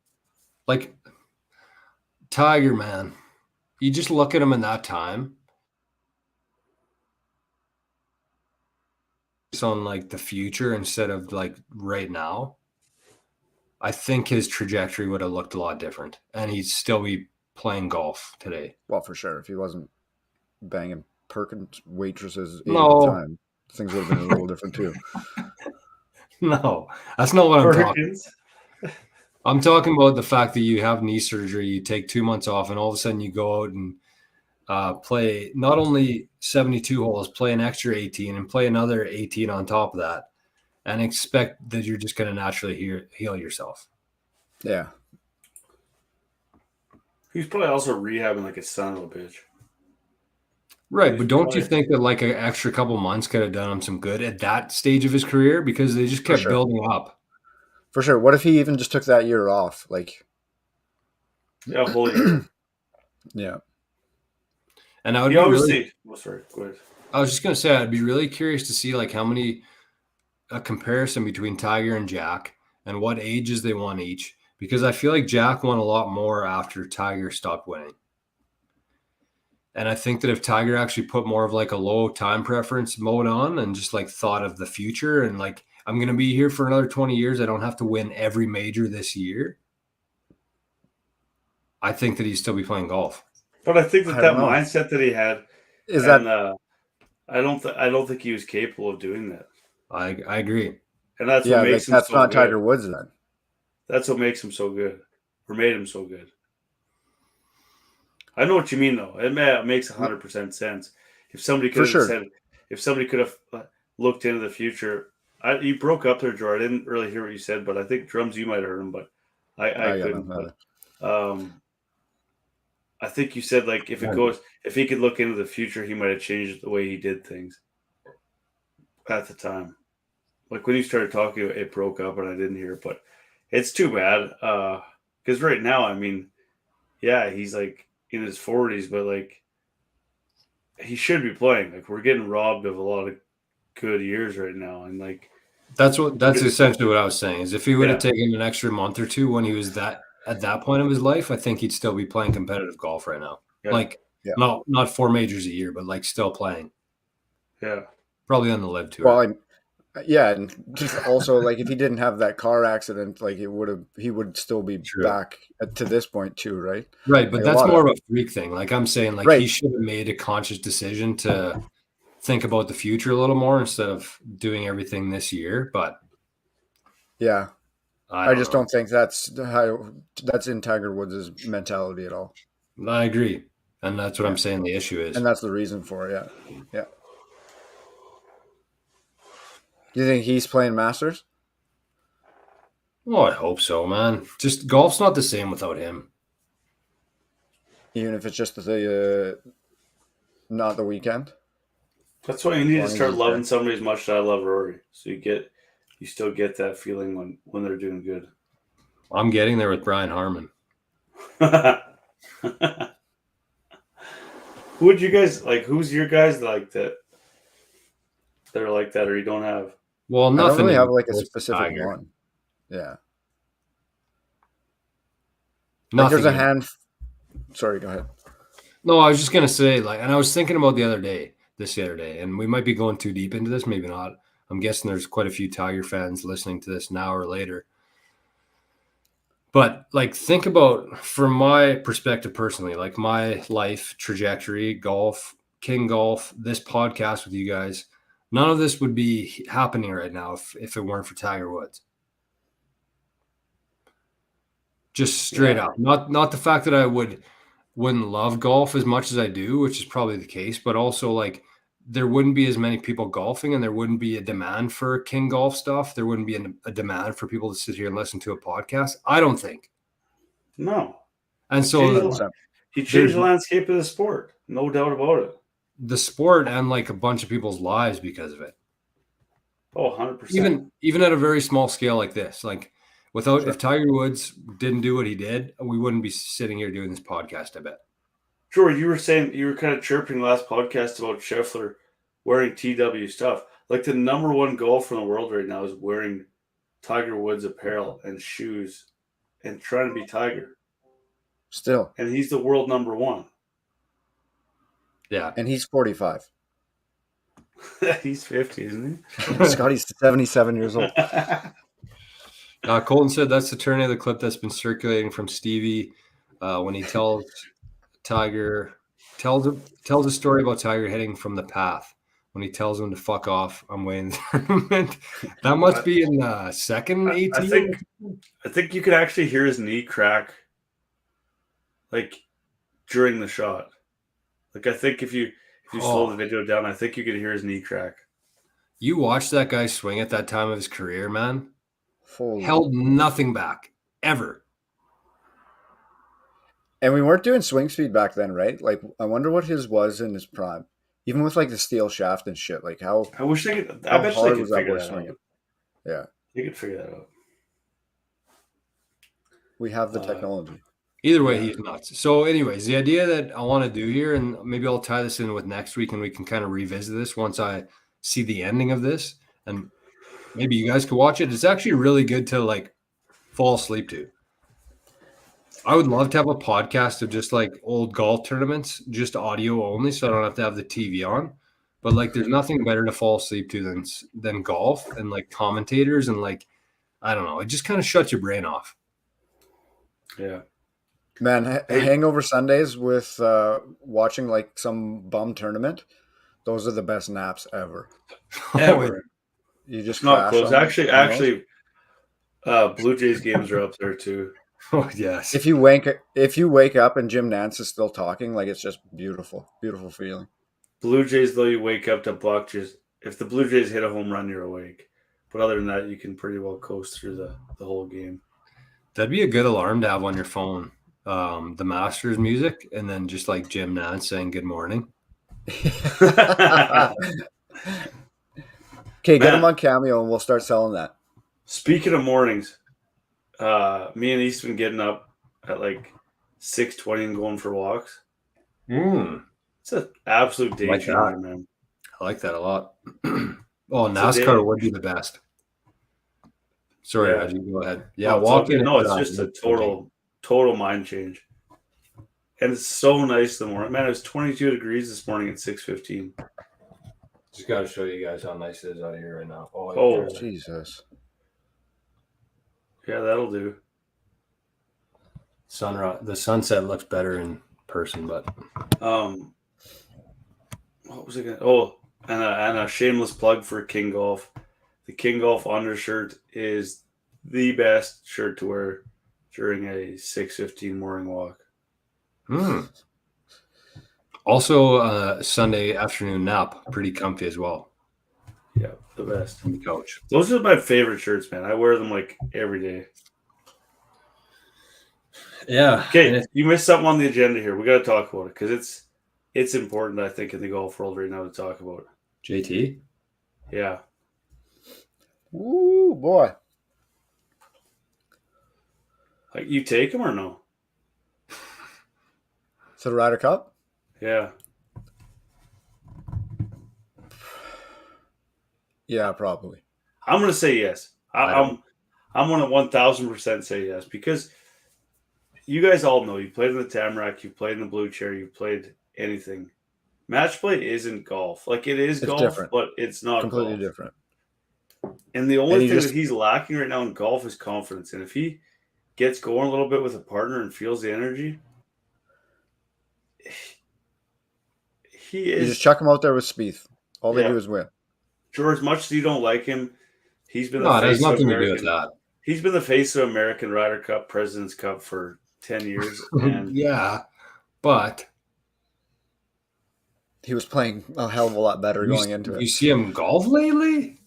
S1: Like Tiger, man. You just look at him in that time. It's on like the future instead of like right now. I think his trajectory would have looked a lot different, and he'd still be playing golf today.
S2: Well, for sure. If he wasn't banging Perkins waitresses 8
S1: No.
S2: at a time, things would have been a little different too.
S1: No, that's not what I'm talking.
S3: Perkins.
S1: I'm talking about the fact that you have knee surgery, you take 2 months off, and all of a sudden you go out and play not only 72 holes, play an extra 18 and play another 18 on top of that, and expect that you're just going to naturally heal yourself.
S2: Yeah.
S3: He's probably also rehabbing like a son of a bitch.
S1: Right, but don't you think that like an extra couple months could have done him some good at that stage of his career because they just kept building up?
S2: For sure. What if he even just took that year off? Like,
S3: yeah, whole year.
S2: Yeah.
S1: And I would
S3: be obviously. Sorry, go ahead.
S1: I was just gonna say I'd be really curious to see like how many a comparison between Tiger and Jack and what ages they won each, because I feel like Jack won a lot more after Tiger stopped winning. And I think that if Tiger actually put more of like a low time preference mode on and just like thought of the future and like, I'm going to be here for another 20 years. I don't have to win every major this year. I think that he'd still be playing golf.
S3: But I think that mindset that he had
S2: is that
S3: I don't think he was capable of doing that.
S1: I agree.
S3: And that's what makes him
S2: that's
S3: so
S2: not
S3: good.
S2: Tiger Woods then.
S3: That's what makes him so good. Or made him so good. I know what you mean, though. It makes 100% sense. If somebody could have said, if somebody could have looked into the future, you broke up there, Joe. I didn't really hear what you said, but I think Drums, you might have heard him, but I couldn't. But, I think you said like if he could look into the future, he might have changed the way he did things at the time. Like when you started talking, it broke up and I didn't hear it, but it's too bad. Because right now, I mean, yeah, he's like in his 40s, but like he should be playing. Like we're getting robbed of a lot of good years right now, and like
S1: that's essentially what I was saying. Is if he would have taken an extra month or two when he was at that point of his life, I think he'd still be playing competitive golf right now. Yeah. Like not 4 majors a year, but like still playing.
S3: Yeah,
S1: probably on the Live Tour.
S2: Well, yeah, and just also like if he didn't have that car accident, like he would still be back to this point too, right?
S1: Right, but like that's more of a freak thing. Like I'm saying, like he should have made a conscious decision to think about the future a little more instead of doing everything this year. But
S2: yeah, I just don't think that's in Tiger Woods' mentality at all.
S1: I agree, and that's what I'm saying. The issue is,
S2: and that's the reason for it. Yeah. Do you think he's playing Masters?
S1: Oh, I hope so, man. Just golf's not the same without him.
S2: Even if it's just not the weekend.
S3: That's why you need to start loving somebody as much as I love Rory. So you still get that feeling when they're doing good.
S1: I'm getting there with Brian Harmon.
S3: Who would you guys like? Who's your guys like that? That are like that, or you don't have?
S1: Well, nothing.
S2: I don't really have like a specific one. Yeah. Like there's a hand. Sorry, go ahead.
S1: No, I was just gonna say, like, and I was thinking about the other day, and we might be going too deep into this, maybe not. I'm guessing there's quite a few Tiger fans listening to this now or later. But like, think about from my perspective personally, like my life trajectory, golf, King Golf, this podcast with you guys. None of this would be happening right now if it weren't for Tiger Woods. Just straight up. Not the fact that I wouldn't love golf as much as I do, which is probably the case, but also like there wouldn't be as many people golfing and there wouldn't be a demand for King Golf stuff. There wouldn't be a demand for people to sit here and listen to a podcast. I don't think.
S3: No.
S1: And so
S3: he changed the landscape of the sport. No doubt about it.
S1: the sport and like a bunch of people's lives because of it.
S3: Oh, 100%.
S1: Even at a very small scale like this, like without
S2: Sure.
S1: if Tiger Woods didn't do what he did, we wouldn't be sitting here doing this podcast. I bet.
S3: Sure, you were kind of chirping last podcast about Scheffler wearing TW stuff. Like the number one golfer in the world right now is wearing Tiger Woods apparel and shoes and trying to be Tiger.
S2: Still.
S3: And he's the world number one.
S1: Yeah.
S2: And he's 45.
S3: He's 50, isn't he?
S2: Scotty's 77 years old.
S1: Colton said that's the turn of the clip that's been circulating from Stevie when he tells a story about Tiger hitting from the path. When he tells him to fuck off, I'm waiting the tournament. That must be in the second 18.
S3: I think you could actually hear his knee crack, like during the shot. Like I think if you slow the video down, I think you could hear his knee crack.
S1: You watched that guy swing at that time of his career, man.
S2: Holy.
S1: Held nothing back ever.
S2: And we weren't doing swing speed back then, right? Like, I wonder what his was in his prime. Even with like the steel shaft and shit, like how
S3: I wish they could. I
S2: how
S3: bet
S2: hard
S3: they
S2: was
S3: could
S2: that
S3: figure
S2: boy
S3: that
S2: swinging?
S3: out.
S2: Yeah,
S3: They could figure that out.
S2: we have the technology.
S1: Either way, he's nuts. So, anyways, the idea that I want to do here, and maybe I'll tie this in with next week, and we can kind of revisit this once I see the ending of this, and maybe you guys can watch it. It's actually really good to like fall asleep to. I would love to have a podcast of just like old golf tournaments, just audio only, so I don't have to have the TV on. But like, there's nothing better to fall asleep to than golf and like commentators and like, I don't know, it just kind of shuts your brain off.
S3: Yeah.
S2: Man, hangover Sundays with watching like some bum tournament, those are the best naps ever.
S3: Ever.
S2: You just
S3: Not
S2: crash
S3: close.
S2: on
S3: Actually, Blue Jays games are up there too.
S1: Oh yes.
S2: If you wake up and Jim Nance is still talking, like it's just beautiful, beautiful feeling.
S3: Blue Jays, though, you wake up to Buck. Just if the Blue Jays hit a home run, you're awake. But other than that, you can pretty well coast through the whole game.
S1: That'd be a good alarm to have on your phone. The Masters music, and then just like Jim Nance saying good morning.
S2: Okay, get him on Cameo and we'll start selling that.
S3: Speaking of mornings, me and Eastman getting up at like 6:20 and going for walks. It's an absolute day changer, man.
S1: I like that a lot. NASCAR would be the best. Sorry, Reggie, go ahead. Yeah, walking.
S3: No, it's just a total mind change. And it's so nice in the morning. Man, it was 22 degrees this morning at 6:15.
S1: Just got to show you guys how nice it is out here right now.
S2: Oh, Jesus.
S3: Yeah, that'll do.
S1: Sunrise. The sunset looks better in person, but
S3: what was I gonna? Oh, and a shameless plug for King Golf. The King Golf undershirt is the best shirt to wear during a 6:15 morning walk.
S1: Also, Sunday afternoon nap, pretty comfy as well.
S3: Yeah, the best.
S1: On the couch.
S3: Those are my favorite shirts, man. I wear them like every day.
S1: Yeah.
S3: Okay, you missed something on the agenda here. We got to talk about it because it's important, I think, in the golf world right now to talk about.
S1: JT?
S3: Yeah.
S2: Ooh, boy.
S3: Like, you take them or no?
S2: Is it a Ryder Cup?
S3: Yeah.
S2: Yeah, probably.
S3: I'm going to say yes. I'm going to 1,000% say yes because you guys all know you played in the Tamarack, you played in the Blue Chair, you played anything. Match play isn't golf. Like, it's golf,
S2: different.
S3: but it's not
S2: completely
S3: golf.
S2: Different.
S3: And the only thing that he's lacking right now in golf is confidence. And if he gets going a little bit with a partner and feels the energy, he is.
S2: You just chuck him out there with Spieth. All they do is win.
S3: Sure, as much as you don't like him, he's been
S1: it has nothing to do with that.
S3: He's been the face of American Ryder Cup, President's Cup for 10 years. And
S1: yeah, but
S2: he was playing a hell of a lot better going into it.
S1: You see him golf lately?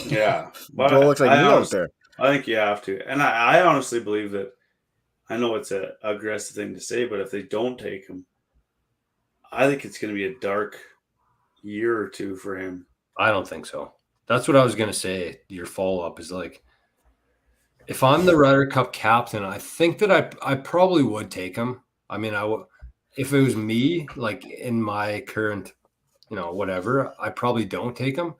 S3: Yeah. But
S2: Joel looks like me out there.
S3: I think you have to. And I honestly believe that, I know it's an aggressive thing to say, but if they don't take him, I think it's going to be a dark year or two for him.
S1: I don't think so. That's what I was going to say. Your follow up is like, if I'm the Ryder Cup captain, I think that I probably would take him. I mean, if it was me, like in my current, whatever, I probably don't take him.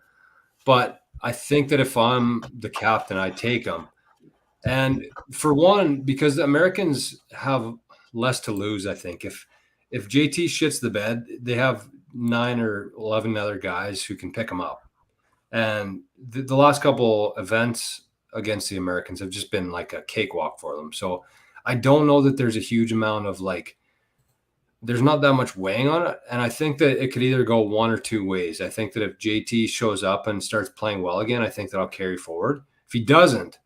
S1: But I think that if I'm the captain, I take him. And for one, because the Americans have less to lose, I think. If JT shits the bed, they have 9 or 11 other guys who can pick him up. And the last couple events against the Americans have just been like a cakewalk for them. So I don't know that there's a huge amount of there's not that much weighing on it. And I think that it could either go one or two ways. I think that if JT shows up and starts playing well again, I think that I'll carry forward. If he doesn't,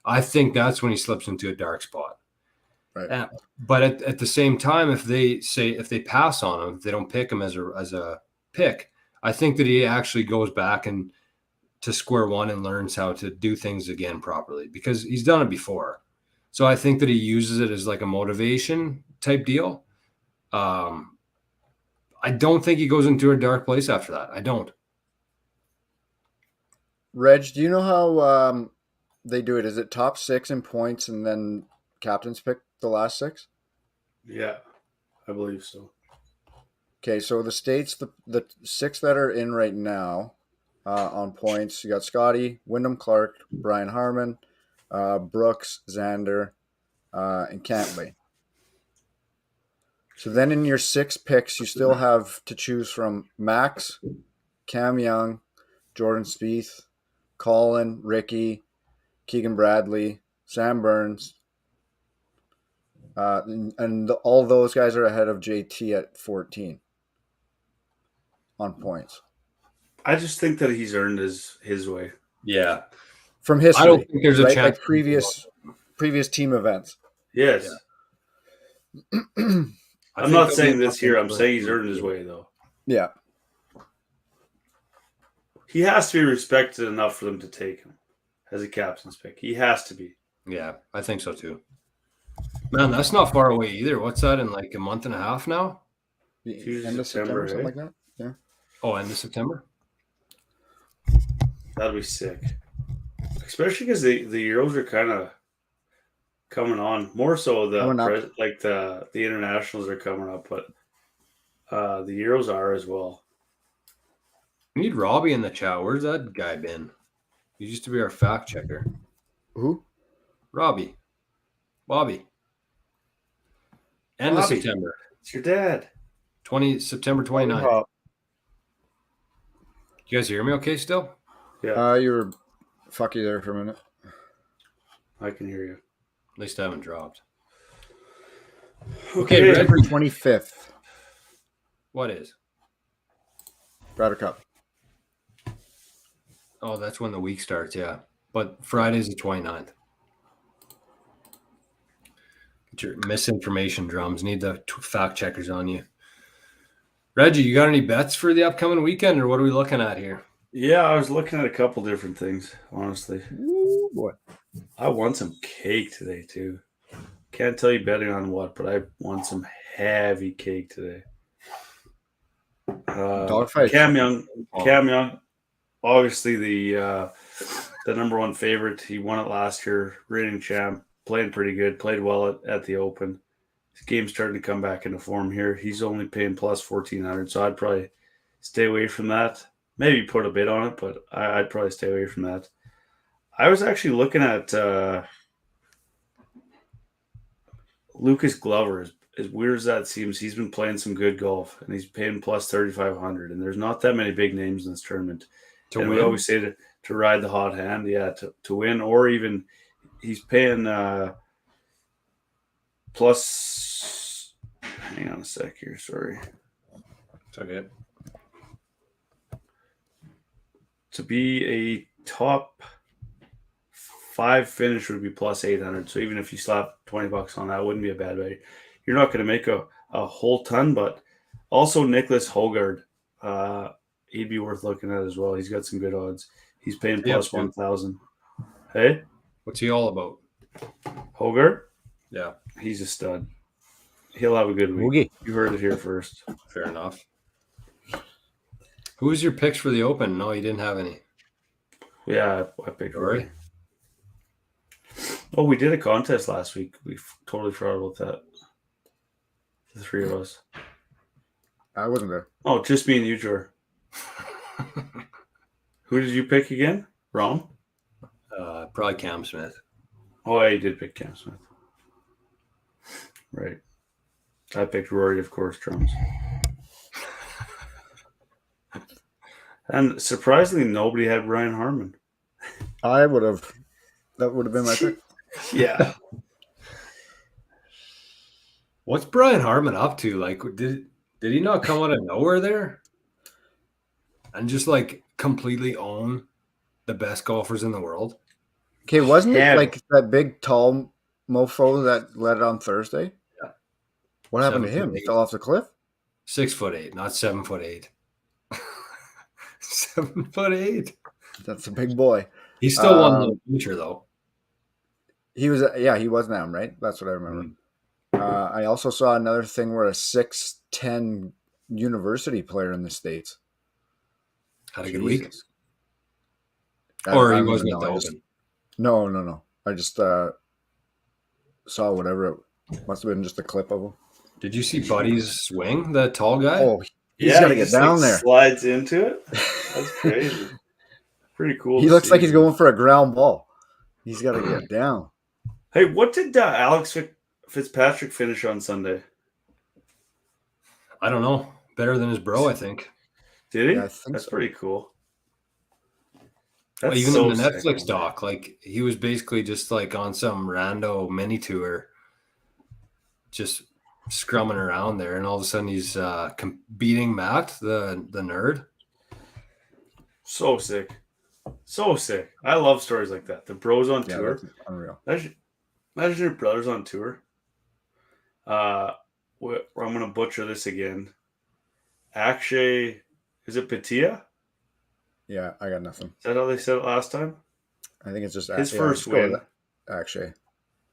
S1: I think that's when he slips into a dark spot.
S2: Right.
S1: But at the same time, if they pass on him, if they don't pick him as a pick, I think that he actually goes back and to square one and learns how to do things again properly, because he's done it before. So I think that he uses it as like a motivation type deal. I don't think he goes into a dark place after that. I don't.
S2: Reg, do you know how they do it? Is it top 6 in points and then captains pick the last 6?
S3: Yeah, I believe so.
S2: Okay, so the states, the 6 that are in right now on points, you got Scotty, Wyndham Clark, Brian Harmon, Brooks, Xander, and Cantlay. So then in your 6 picks, you still have to choose from Max, Cam Young, Jordan Spieth, Colin, Ricky, Keegan Bradley, Sam Burns, and all those guys are ahead of JT at 14 on points.
S3: I just think that he's earned his way.
S1: Yeah.
S2: From history,
S1: I don't think there's a
S2: right?
S1: chance.
S2: Like previous team events.
S3: Yes.
S1: Yeah.
S3: I'm not saying this here. I'm saying he's earned his way, though.
S2: Yeah.
S3: He has to be respected enough for them to take him as a captain's pick. He has to be.
S1: Yeah, I think so too. Man, that's not far away either. What's that, in like a month and a half now?
S2: End of September, something like that. Yeah.
S1: Oh, end of September?
S3: That'll be sick. Especially because the Euros are kind of coming on. More so the internationals are coming up, but the Euros are as well.
S1: We need Robbie in the chat. Where's that guy been? He used to be our fact checker.
S2: Who?
S1: Robbie. Bobby. End of September.
S3: It's your dad.
S1: September 29th. You guys hear me okay still?
S3: Yeah.
S2: You were fucky there for a minute.
S3: I can hear you.
S1: At least I haven't dropped.
S3: Okay,
S1: Red,
S2: 25th.
S1: what is?
S2: Ryder Cup.
S1: Oh, that's when the week starts, yeah. But Friday's the 29th. Get your misinformation drums. Need the fact checkers on you. Reggie, you got any bets for the upcoming weekend, or what are we looking at here?
S3: Yeah, I was looking at a couple different things, honestly.
S2: Ooh, boy.
S3: I won some cake today, too. Can't tell you betting on what, but I won some heavy cake today.
S2: Dogfight.
S3: Cam Young, obviously the number one favorite. He won it last year, reigning champ, playing pretty good, played well at the Open. His game's starting to come back into form here. He's only paying plus 1,400, so I'd probably stay away from that. Maybe put a bid on it, but I'd probably stay away from that. I was actually looking at Lucas Glover. As weird as that seems, he's been playing some good golf, and he's paying plus 3,500. And there's not that many big names in this tournament. We always say to ride the hot hand, to win, or even he's paying plus. Hang on a sec here, sorry.
S1: It's okay.
S3: To be a top 5 finish would be plus 800. So even if you slap $20 on that, wouldn't be a bad bet. You're not going to make a whole ton, but also Nicholas Hogard, he'd be worth looking at as well. He's got some good odds. He's paying plus 1,000. Hey,
S1: what's he all about?
S3: Hogard?
S1: Yeah,
S3: he's a stud. He'll have a good week.
S2: Boogie.
S3: You heard it here first.
S1: Fair enough. Who was your picks for the Open? No, you didn't have any.
S3: Yeah, I picked
S1: Rory?
S3: Rory. Oh, we did a contest last week. We totally forgot about that. The three of us.
S2: I wasn't there.
S3: Oh, just me and you, Jor. Who did you pick again? Rom?
S1: Probably Cam Smith.
S3: Oh, yeah, you did pick Cam Smith. Right. I picked Rory, of course, drums. And surprisingly, nobody had Brian Harmon.
S2: I would have. That would have been my pick.
S3: Yeah.
S1: What's Brian Harmon up to? Like, did he not come out of nowhere there and just like completely own the best golfers in the world?
S2: Okay, wasn't
S3: Yeah.
S2: it like that big tall mofo that led on Thursday?
S1: Yeah.
S2: What happened to him?
S1: 7'8".
S2: He fell off the cliff?
S1: 6'8", not 7'8". 7'8".
S2: That's a big boy.
S1: He still won the future though.
S2: He was, he was now, right? That's what I remember. I also saw another thing where a 6'10" university player in the States
S1: Had a good week.
S2: Jesus.
S1: Or
S2: I
S1: he
S2: don't
S1: wasn't
S2: even
S1: at the
S2: know.
S1: Open.
S2: No. I just saw whatever. It must have been just a clip of him.
S1: Did you see Buddy's swing? The tall guy.
S2: Oh, he's got to get down there.
S3: Slides into it. That's crazy. Pretty cool.
S2: He
S3: to
S2: looks
S3: see.
S2: like he's going for a ground ball. He's got to get down.
S3: Hey, what did Alex Fitzpatrick finish on Sunday?
S1: I don't know. Better than his bro, I think.
S3: Did he?
S2: Yeah, I think
S3: That's
S2: so.
S3: pretty cool. That's
S1: Even
S3: so
S1: in the
S3: sick.
S1: Netflix doc, like he was basically just like on some rando mini tour, just scrumming around there, and all of a sudden he's beating Matt, the nerd.
S3: So sick. So sick. I love stories like that. The bros on
S2: Yeah,
S3: tour.
S2: that's unreal.
S3: Imagine your brothers on tour. I'm going to butcher this again. Akshay, is it Patia?
S2: Yeah, I got nothing.
S3: Is that how they said it last time?
S2: I think it's just
S3: His
S2: yeah,
S3: first
S2: let's go with
S3: win.
S2: that, Actually,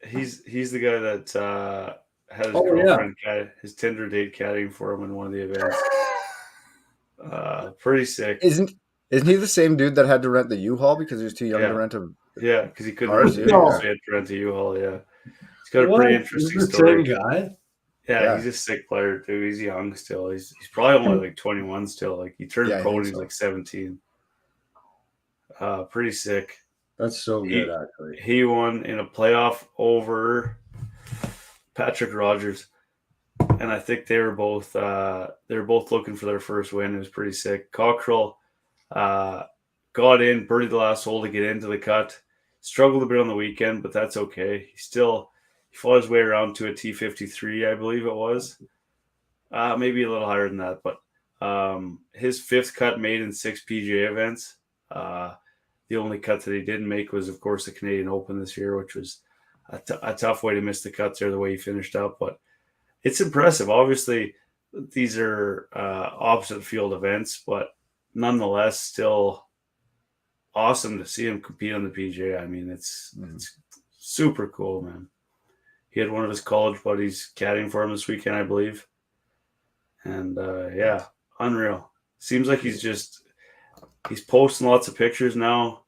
S3: He's the guy that had his
S1: Oh,
S3: girlfriend, his Tinder date caddying for him in one of the events. Pretty sick.
S2: isn't he the same dude that had to rent the U-Haul because he was too young
S3: Yeah.
S2: to rent a?
S3: Yeah, because he couldn't
S2: Ours,
S3: rent it,
S2: yeah.
S3: so he had to rent a U-Haul. Yeah, he's got a
S1: What?
S3: pretty
S1: Is
S3: interesting
S1: this the
S3: story.
S1: same guy?
S3: Yeah,
S2: Yeah.
S3: he's a sick player too. He's young still. He's probably only like 21 still. Like he turned
S2: Yeah, I
S3: pro when
S2: think
S3: he's
S2: so.
S3: like 17. Pretty sick.
S1: That's so good, actually.
S3: He won in a playoff over Patrick Rogers, and I think they were both looking for their first win. It was pretty sick. Cockrell got in, birdied the last hole to get into the cut. Struggled a bit on the weekend, but that's okay. He fought his way around to a T53, I believe it was. Maybe a little higher than that, but his fifth cut made in 6 PGA events. The only cut that he didn't make was, of course, the Canadian Open this year, which was a tough way to miss the cuts there, the way he finished up. But it's impressive. Obviously, these are opposite field events, but nonetheless, still awesome to see him compete on the PGA. I mean, it's super cool, man. He had one of his college buddies caddying for him this weekend, I believe. And yeah, unreal. Seems like he's posting lots of pictures now.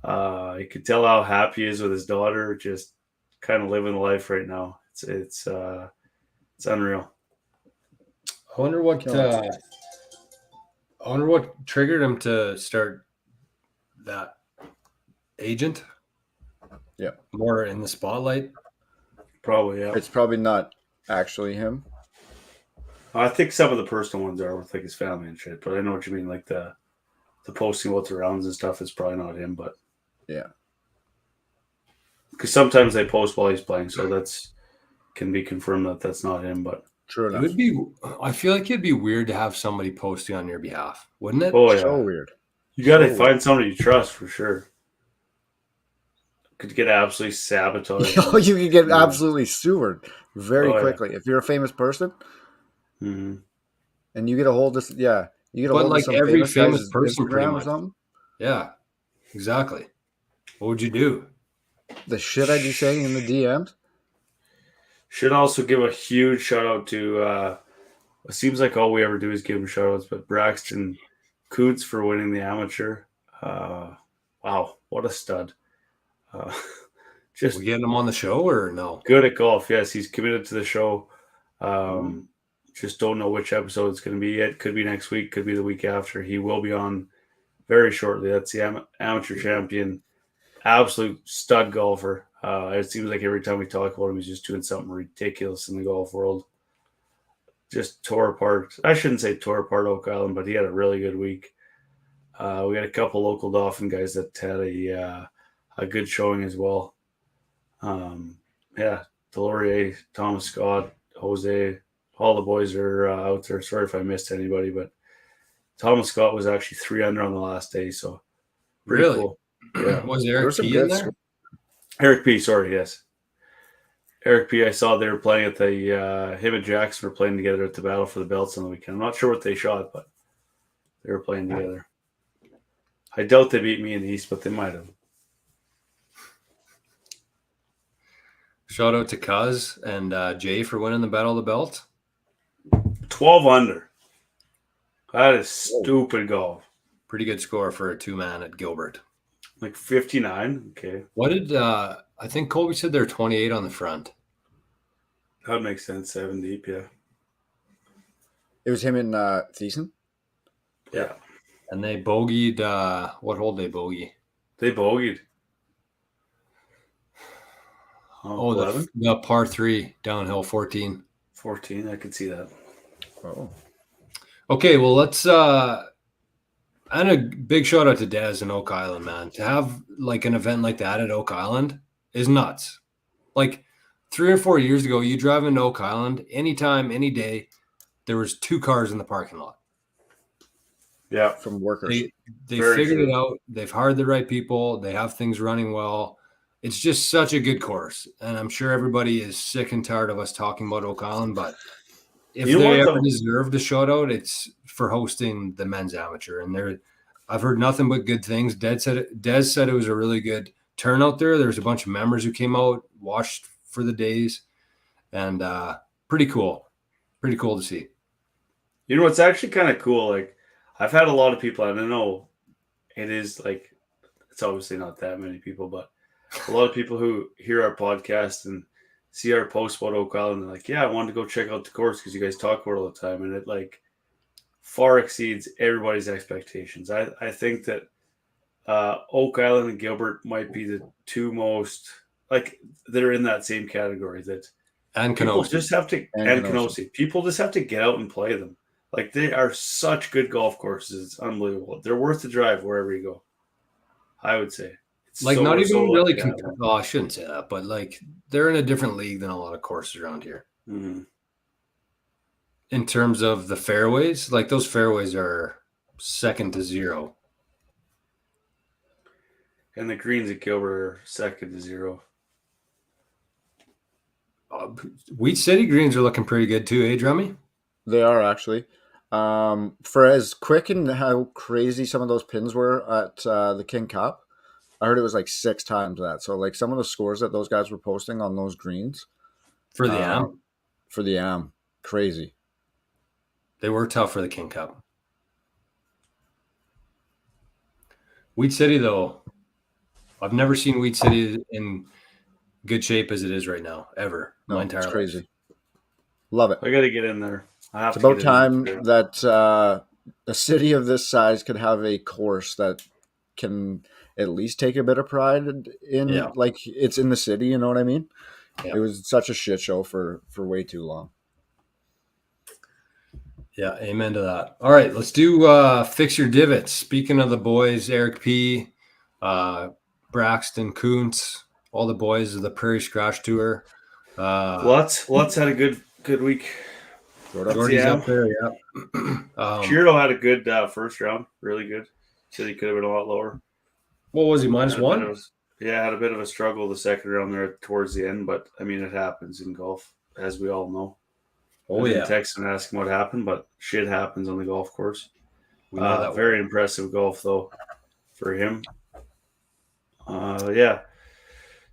S3: You could tell how happy he is with his daughter, just kind of living life right now. It's unreal.
S1: I wonder what triggered him to start that agent.
S2: Yeah.
S1: More in the spotlight.
S3: Probably, yeah.
S2: It's probably not actually him.
S3: I think some of the personal ones are with like his family and shit, but I know what you mean. Like the posting what's around and stuff is probably not him, but
S2: Yeah.
S3: because sometimes they post while he's playing, so can be confirmed that that's not him. But
S2: True
S1: It
S2: enough.
S1: would be. I feel like it'd be weird to have somebody posting on your behalf, wouldn't it?
S3: oh yeah,
S2: So weird.
S3: you got to
S2: so
S3: find somebody you trust for sure. Could get absolutely sabotaged.
S2: You could get absolutely sewered very
S3: Oh, yeah.
S2: quickly if you're a famous person
S3: Mm-hmm.
S2: and you get a hold of you get a
S1: But
S2: hold
S1: like
S2: of some
S1: every
S2: famous
S1: famous
S2: guy's
S1: person, pretty
S2: Instagram or
S1: much.
S2: something.
S1: Yeah, exactly. What would you do?
S2: The shit I'd be saying in the DMs.
S3: Should also give a huge shout out to. It seems like all we ever do is give him shout outs, but Braxton Kuntz for winning the amateur. Wow, what a stud! Uh, just
S1: We getting him on the show or no?
S3: good at golf. Yes, he's committed to the show. Just don't know which episode it's going to be yet. Could be next week. Could be the week after. He will be on very shortly. That's the amateur champion. Absolute stud golfer. It seems like every time we talk about him, he's just doing something ridiculous in the golf world. Just tore apart. I shouldn't say tore apart Oak Island, but he had a really good week. We had a couple local Dauphin guys that had a good showing as well. Delorier, Thomas Scott, Jose, all the boys are out there. Sorry if I missed anybody, but Thomas Scott was actually 3 under on the last day, so pretty
S1: Really?
S3: cool. Yeah.
S1: Was
S2: There
S1: Eric
S2: was some
S1: P in
S2: good
S1: there?
S3: Eric P, sorry, yes. Eric P, I saw they were playing at the him and Jackson were playing together at the Battle for the Belts on the weekend. I'm not sure what they shot, but they were playing together. I doubt they beat me in the East, but they might have.
S1: Shout out to Cuz and Jay for winning the Battle of the Belt.
S3: 12 under. That is stupid golf.
S1: Pretty good score for a 2-man at Gilbert.
S3: Like 59. Okay.
S1: What did I think Colby said they're 28 on the front?
S3: That would make sense. 7 deep, yeah.
S2: It was him and Thiessen.
S3: Yeah.
S1: And they bogeyed what hole did they bogey?
S3: They bogeyed.
S1: Oh,
S3: 11?
S1: the par 3 downhill 14.
S3: 14. I could see that.
S2: Oh.
S1: Okay, well let's and a big shout out to Des and Oak Island, man. To have like an event like that at Oak Island is nuts. Like 3 or 4 years ago, you drive into Oak Island, anytime, any day, there was 2 cars in the parking lot.
S3: Yeah.
S2: From workers.
S1: They
S3: Very
S1: figured
S3: true.
S1: it out. They've hired the right people. They have things running well. It's just such a good course. And I'm sure everybody is sick and tired of us talking about Oak Island, but if
S3: You know
S1: they
S3: what
S1: ever deserved a shout out, it's for hosting the men's amateur. And I've heard nothing but good things. Des said it was a really good turnout there. There was a bunch of members who came out, watched for the days, and pretty cool. Pretty cool to see.
S3: You know, it's actually kind of cool. Like, I've had a lot of people, and I know it is like, it's obviously not that many people, but a lot of people who hear our podcast and see our post about Oak Island, they're like, yeah, I wanted to go check out the course because you guys talk about it all the time. And it like far exceeds everybody's expectations. I think that Oak Island and Gilbert might be the two most, like, they're in that same category that
S1: And
S3: people
S1: Kenosha.
S3: just have to, and Kenosha. People just have to get out and play them. Like, they are such good golf courses. It's unbelievable. They're worth the drive wherever you go, I would say. It's
S1: Like,
S3: so-
S1: not
S3: we're
S1: even
S3: so
S1: really.
S3: lucky to have them.
S1: Oh, I shouldn't say that, but like they're in a different league than a lot of courses around here
S3: Mhm.
S1: in terms of the fairways. Like those fairways are second to zero.
S3: And the greens at Gilbert are second to zero.
S1: Wheat City greens are looking pretty good too, eh, Drummy?
S2: They are actually. For as quick and how crazy some of those pins were at the King Cup, I heard it was like 6 times that. So like some of the scores that those guys were posting on those greens
S1: For the Am,
S2: for the Am, crazy.
S1: they were tough for the King Cup. Wheat City, though, I've never seen Wheat City in good shape as it is right now, ever.
S2: No,
S1: My entire
S2: it's
S1: life.
S2: crazy. Love it.
S3: I got to get in there. I have
S2: It's
S3: to
S2: about
S3: get in
S2: time
S3: there.
S2: that a city of this size could have a course that can at least take a bit of pride in,
S1: Yeah.
S2: like it's in the city. You know what I mean?
S1: Yeah.
S2: It was such a shit show for way too long.
S1: Yeah, amen to that. All right, let's do Fix Your Divots. Speaking of the boys, Eric P., Braxton Kuntz, all the boys of the Prairie Scratch Tour.
S3: Lutz had a good week.
S1: Jordy's
S3: Yeah.
S1: up there, yeah.
S3: Chirdo had a good first round, really good. Said he could have been a lot lower.
S1: What was he, minus
S3: Had a bit
S1: one?
S3: of had a bit of a struggle the second round there towards the end, but I mean, it happens in golf, as we all know.
S1: Oh,
S3: I didn't
S1: yeah.
S3: text and ask him what happened, but shit happens on the golf course.
S1: We know that
S3: Very impressive golf, though, for him. Yeah.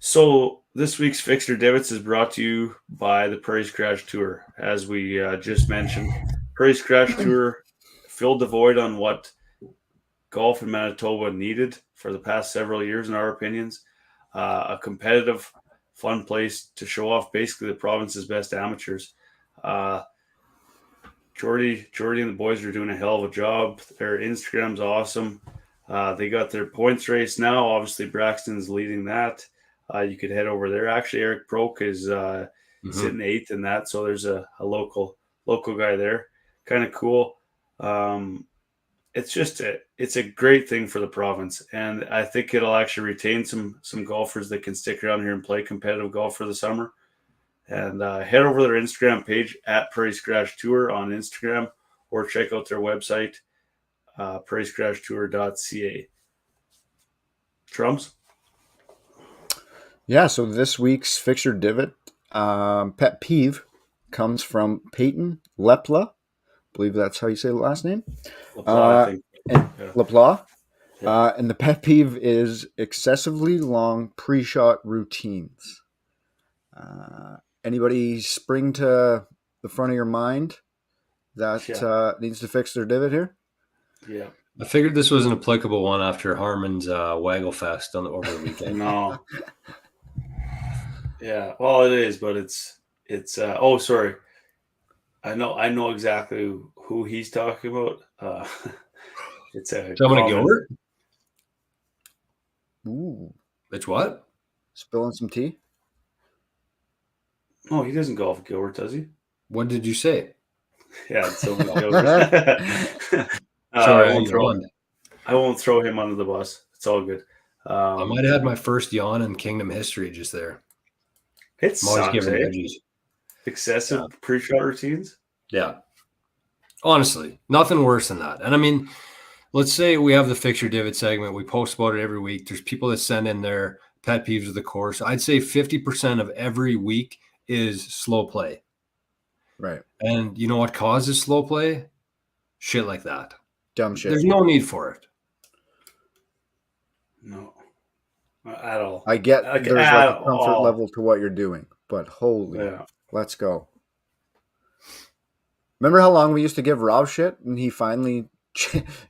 S3: So this week's Fixer Divots is brought to you by the Prairies Crash Tour. As we just mentioned, Prairies Crash Tour filled the void on what golf in Manitoba needed for the past several years, in our opinions. A competitive, fun place to show off basically the province's best amateurs. Jordy and the boys are doing a hell of a job. Their Instagram's awesome. They got their points race now. Obviously, Braxton's leading that. You could head over there. Actually, Eric Proke is sitting 8th in that. So there's a local guy there. Kind of cool. It's just it's a great thing for the province, and I think it'll actually retain some golfers that can stick around here and play competitive golf for the summer. And head over to their Instagram page at Prairies Crash Tour on Instagram, or check out their website, prairiescrashtour.ca. Trumps?
S2: Yeah, so this week's Fixture Divot pet peeve comes from Peyton Lepla. I believe that's how you say the last name.
S3: LaPlaw, I think.
S2: And
S3: Yeah.
S2: Lepla.
S3: Yeah.
S2: And the pet peeve is excessively long pre-shot routines. Anybody spring to the front of your mind that needs to fix their divot here?
S3: Yeah.
S1: I figured this was an applicable one after Harmon's Waggle Fest over the weekend.
S3: No. Yeah. Well, it is, but it's. Oh, sorry. I know exactly who he's talking about. It's a
S1: Someone Gilbert?
S2: Ooh,
S1: It's what?
S2: spilling some tea?
S3: Oh, he doesn't golf at Gilbert, does he?
S1: What did you say?
S3: Yeah, it's someone Gilbert.
S1: Sorry,
S3: I won't throw him under the bus. It's all good.
S1: I might have had my first yawn in Kingdom history just there.
S3: It sucks, eh? Excessive pre-shot routines?
S1: Yeah. Honestly, nothing worse than that. And I mean, let's say we have the Fixture Divot segment. We post about it every week. There's people that send in their pet peeves of the course. I'd say 50% of every week is slow play.
S2: Right.
S1: And you know what causes slow play? Shit like that.
S2: Dumb shit.
S1: There's no need for it.
S3: No. At all.
S2: I get there's like a comfort level to what you're doing, but holy, let's go. Remember how long we used to give Rob shit, and he finally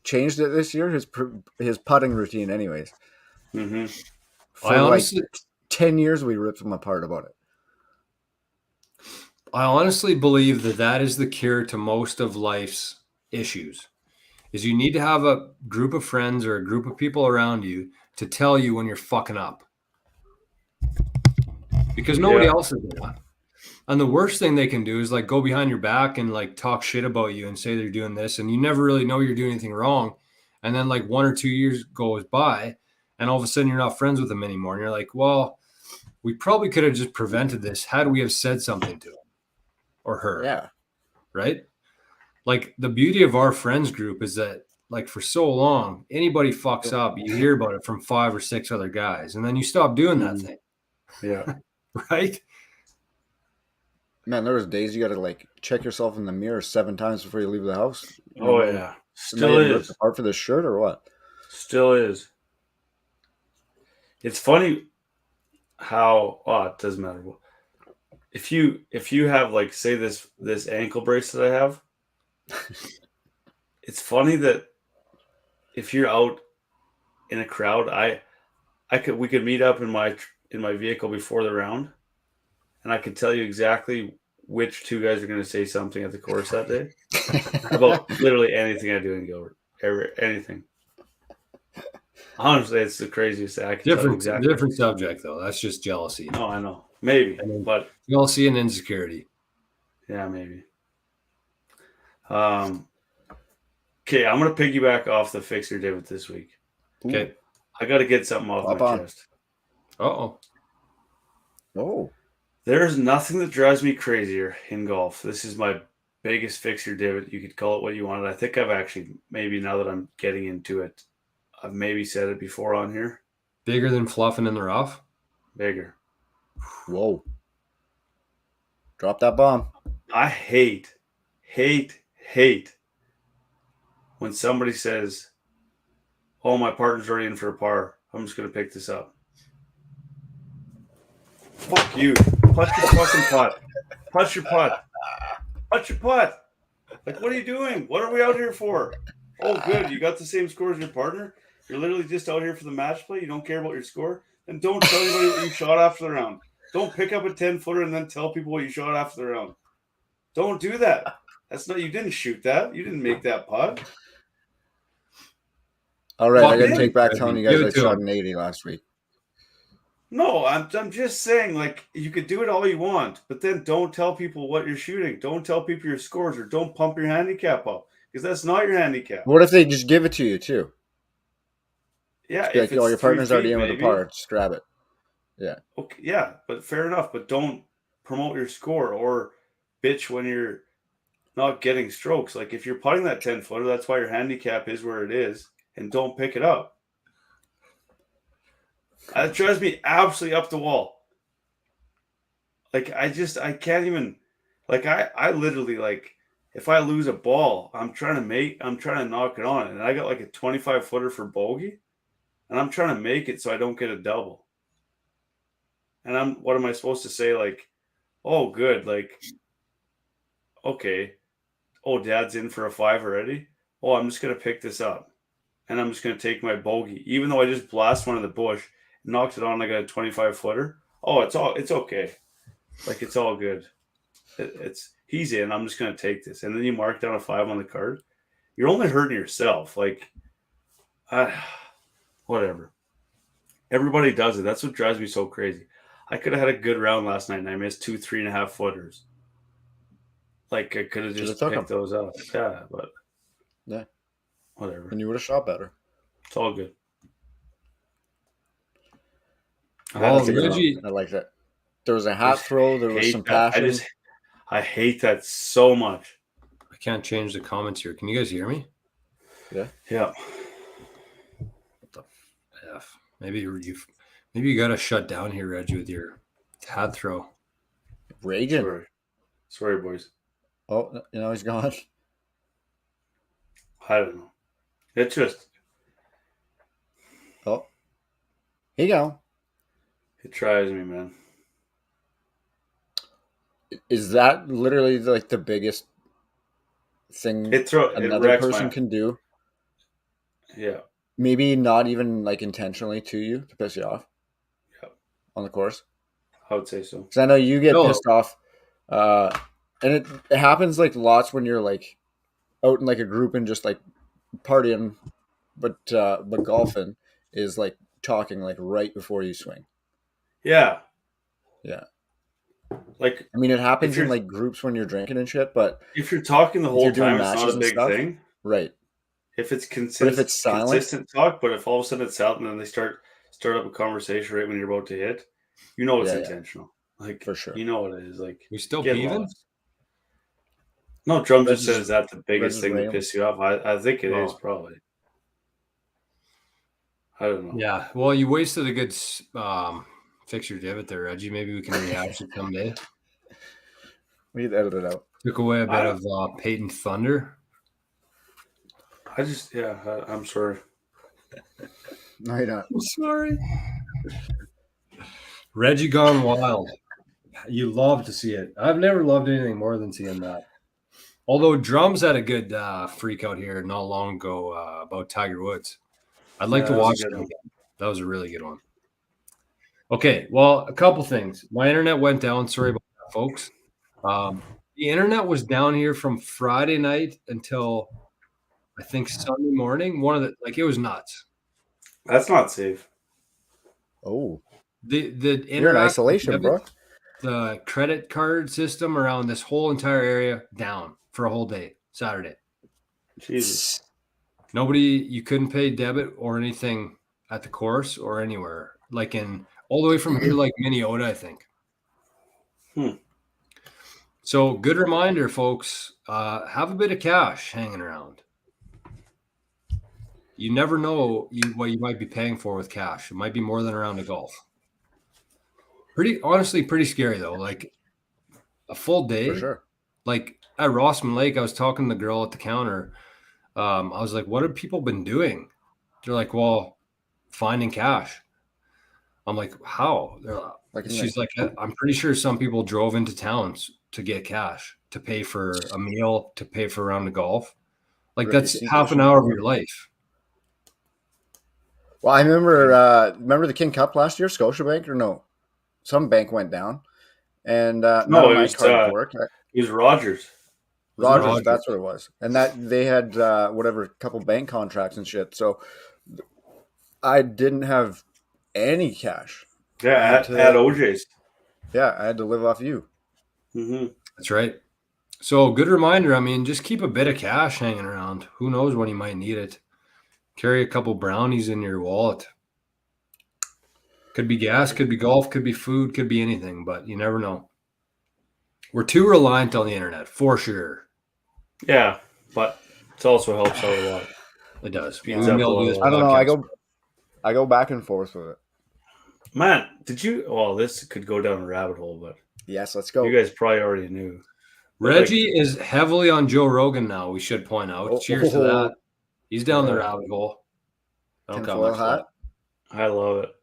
S2: changed it this year? His putting routine, anyways.
S3: Mm-hmm.
S2: For honestly, 10 years, we ripped him apart about it.
S1: I honestly believe that is the cure to most of life's issues. Is you need to have a group of friends or a group of people around you to tell you when you're fucking up. Because nobody else is doing that. And the worst thing they can do is like go behind your back and like talk shit about you and say they're doing this, and you never really know you're doing anything wrong. And then like 1 or 2 years goes by and all of a sudden you're not friends with them anymore. And you're like, well, we probably could have just prevented this had we have said something to him or her.
S2: Yeah.
S1: Right? Like the beauty of our friends group is that like for so long, anybody fucks up, you hear about it from 5 or 6 other guys, and then you stop doing that thing.
S3: Yeah.
S1: Right?
S2: Man, there was days you got to like check yourself in the mirror 7 times before you leave the house.
S3: Oh, yeah. Still is.
S2: Apart for this shirt or what?
S3: Still is. It's funny how it doesn't matter. If you have like say this ankle brace that I have, it's funny that if you're out in a crowd, we could meet up in my vehicle before the round, and I could tell you exactly which 2 guys are going to say something at the course that day about literally anything I do in Gilbert, anything. Honestly, it's the craziest thing. I can tell you exactly.
S1: Different subject though. That's just jealousy.
S3: No, I know. Maybe, but
S1: jealousy and insecurity.
S3: Yeah, maybe. Okay, I'm gonna piggyback off the Fixer Divot this week.
S1: Okay,
S3: I got to get something off my chest.
S2: Oh,
S3: there's nothing that drives me crazier in golf. This is my biggest Fixer Divot. You could call it what you wanted. I think I've actually maybe now that I'm getting into it, I've maybe said it before on here.
S1: Bigger than fluffing in the rough?
S3: Bigger.
S2: Whoa. Drop that bomb.
S3: I hate when somebody says, oh, my partner's already in for a par. I'm just going to pick this up. Fuck you. Putt your fucking putt. Putt your putt. Putt your putt. Like, what are you doing? What are we out here for? Oh, good. You got the same score as your partner? You're literally just out here for the match play? You don't care about your score? Then don't tell anybody what you shot after the round. Don't pick up a 10-footer and then tell people what you shot after the round. Don't do that. That's not. You didn't shoot that. You didn't make that putt.
S2: All right,
S1: Fuck
S2: I got to
S1: it.
S2: take back telling you guys
S1: Give it
S2: I
S1: to
S2: shot
S1: him.
S2: an 80 last week.
S3: No, I'm just saying, like, you could do it all you want, but then don't tell people what you're shooting. Don't tell people your scores, or don't pump your handicap up, because that's not your handicap.
S2: What if they just give it to you too?
S3: Yeah,
S2: Just be
S3: if
S2: like, oh,
S3: it's
S2: your
S3: 3
S2: partner's already
S3: feet,
S2: in with a
S3: maybe.
S2: par, just grab it.
S3: Okay, yeah, but fair enough. But don't promote your score or bitch when you're not getting strokes. Like, if you're putting that 10-footer, that's why your handicap is where it is, and don't pick it up. That drives me absolutely up the wall. Like, I can't even, like, I literally, like, if I lose a ball, I'm trying to knock it on. And I got like a 25-footer for bogey, and I'm trying to make it so I don't get a double. And what am I supposed to say? Like, oh, good. Like, okay. Oh, dad's in for a 5 already. Oh, I'm just going to pick this up. And I'm just going to take my bogey. Even though I just blast one in the bush, knocked it on like a 25-footer. Oh, it's okay. Like, it's all good. He's in. I'm just going to take this. And then you mark down a 5 on the card. You're only hurting yourself. Like, whatever. Everybody does it. That's what drives me so crazy. I could have had a good round last night, and I missed 2 3.5 footers. Like, I could have just picked those up. Yeah, but
S2: yeah,
S3: whatever.
S2: And you would have shot better.
S3: It's all good.
S1: Well,
S2: Reggie, I like that. There was a hat throw. There was some passion.
S3: I hate that so much.
S1: I can't change the comments here. Can you guys hear me?
S2: Yeah.
S3: Yeah.
S1: What the F? Maybe you got to shut down here, Reggie, with your hat throw.
S2: Raging.
S3: Sorry, boys.
S2: Oh, he's gone.
S3: I don't know. It's just.
S2: Oh. Here you go.
S3: It tries me, man.
S2: Is that literally like the biggest thing another person can do?
S3: Yeah.
S2: Maybe not even like intentionally to you to piss you off.
S3: Yeah.
S2: On the course.
S3: I would say so.
S2: Because I know you get pissed off, and it happens like lots when you're like out in like a group and just like partying, but golfing is like talking like right before you swing.
S3: Yeah.
S2: Yeah.
S3: Like,
S2: I mean, it happens in like groups when you're drinking and shit, but
S3: if you're talking the whole time, it's not a big thing.
S2: Right.
S3: If it's consistent,
S2: if it's silent,
S3: consistent talk, but if all of a sudden it's silent and then they start up a conversation right when you're about to hit, it's intentional. Like,
S2: for sure.
S3: You know what it is. Like,
S1: we still peeving?
S3: No, Drum just says that's the biggest thing to piss you off. I think it is probably. I don't know.
S1: Yeah. Well, you wasted a good fix your divot there, Reggie. Maybe we can rehash it someday.
S2: We need to edit it out.
S1: Took away a bit of Peyton Thunder.
S3: I'm sorry.
S2: No, you're not.
S1: I'm sorry. Reggie gone wild. You love to see it. I've never loved anything more than seeing that. Although Drums had a good freak out here not long ago about Tiger Woods. I'd like to watch it again. That was a really good one. Okay, well, a couple things. My internet went down. Sorry about that, folks. The internet was down here from Friday night until I think Sunday morning. It was nuts.
S3: That's not safe.
S2: Oh,
S1: the
S2: you're in isolation, bro.
S1: The credit card system around this whole entire area down for a whole day, Saturday.
S3: Jesus.
S1: You couldn't pay debit or anything at the course or anywhere, like all the way from here, like Minnesota, I think. So good reminder, folks, have a bit of cash hanging around. You never know what you might be paying for with cash. It might be more than a round of golf. Honestly, pretty scary though. Like a full day.
S2: For sure.
S1: Like at Rossman Lake, I was talking to the girl at the counter. I was like, what have people been doing? They're like, well, finding cash. I'm like, how? They're like,
S2: Like,
S1: She's like, I'm pretty sure some people drove into towns to get cash, to pay for a meal, to pay for a round of golf. Like,
S2: really
S1: that's
S2: sea
S1: half an
S2: fishing.
S1: hour of your life.
S2: Well, I remember the King Cup last year, Scotiabank, or no? Some bank went down, and none
S3: No,
S2: of my cards worked.
S3: it was Rogers. Was it
S2: Rogers,
S1: Rogers?
S2: that's what it was, and that they had whatever couple bank contracts and shit. So I didn't have any cash.
S3: Yeah,
S2: I had
S3: at
S2: to,
S3: OJ's.
S2: yeah, I had to live off you.
S3: Mm-hmm.
S1: That's right. So, good reminder. I mean, just keep a bit of cash hanging around. Who knows when you might need it? Carry a couple brownies in your wallet. Could be gas, could be golf, could be food, could be anything, but you never know. We're too reliant on the internet, for sure.
S3: Yeah, but it also helps out a lot.
S1: It does. We
S3: Speeds up a
S1: mailed you
S3: lot.
S1: this
S2: I don't know.
S1: podcast.
S2: I go back and forth with it.
S3: Man, did you? Well, this could go down a rabbit hole, but
S2: Yes, let's go.
S3: you guys probably already knew.
S1: Reggie is heavily on Joe Rogan now, we should point out.
S2: Oh,
S1: Cheers to that. He's down the
S3: Yeah.
S1: rabbit hole. I don't got
S2: Tinfoil
S1: much for
S2: hat.
S1: that.
S3: I love it.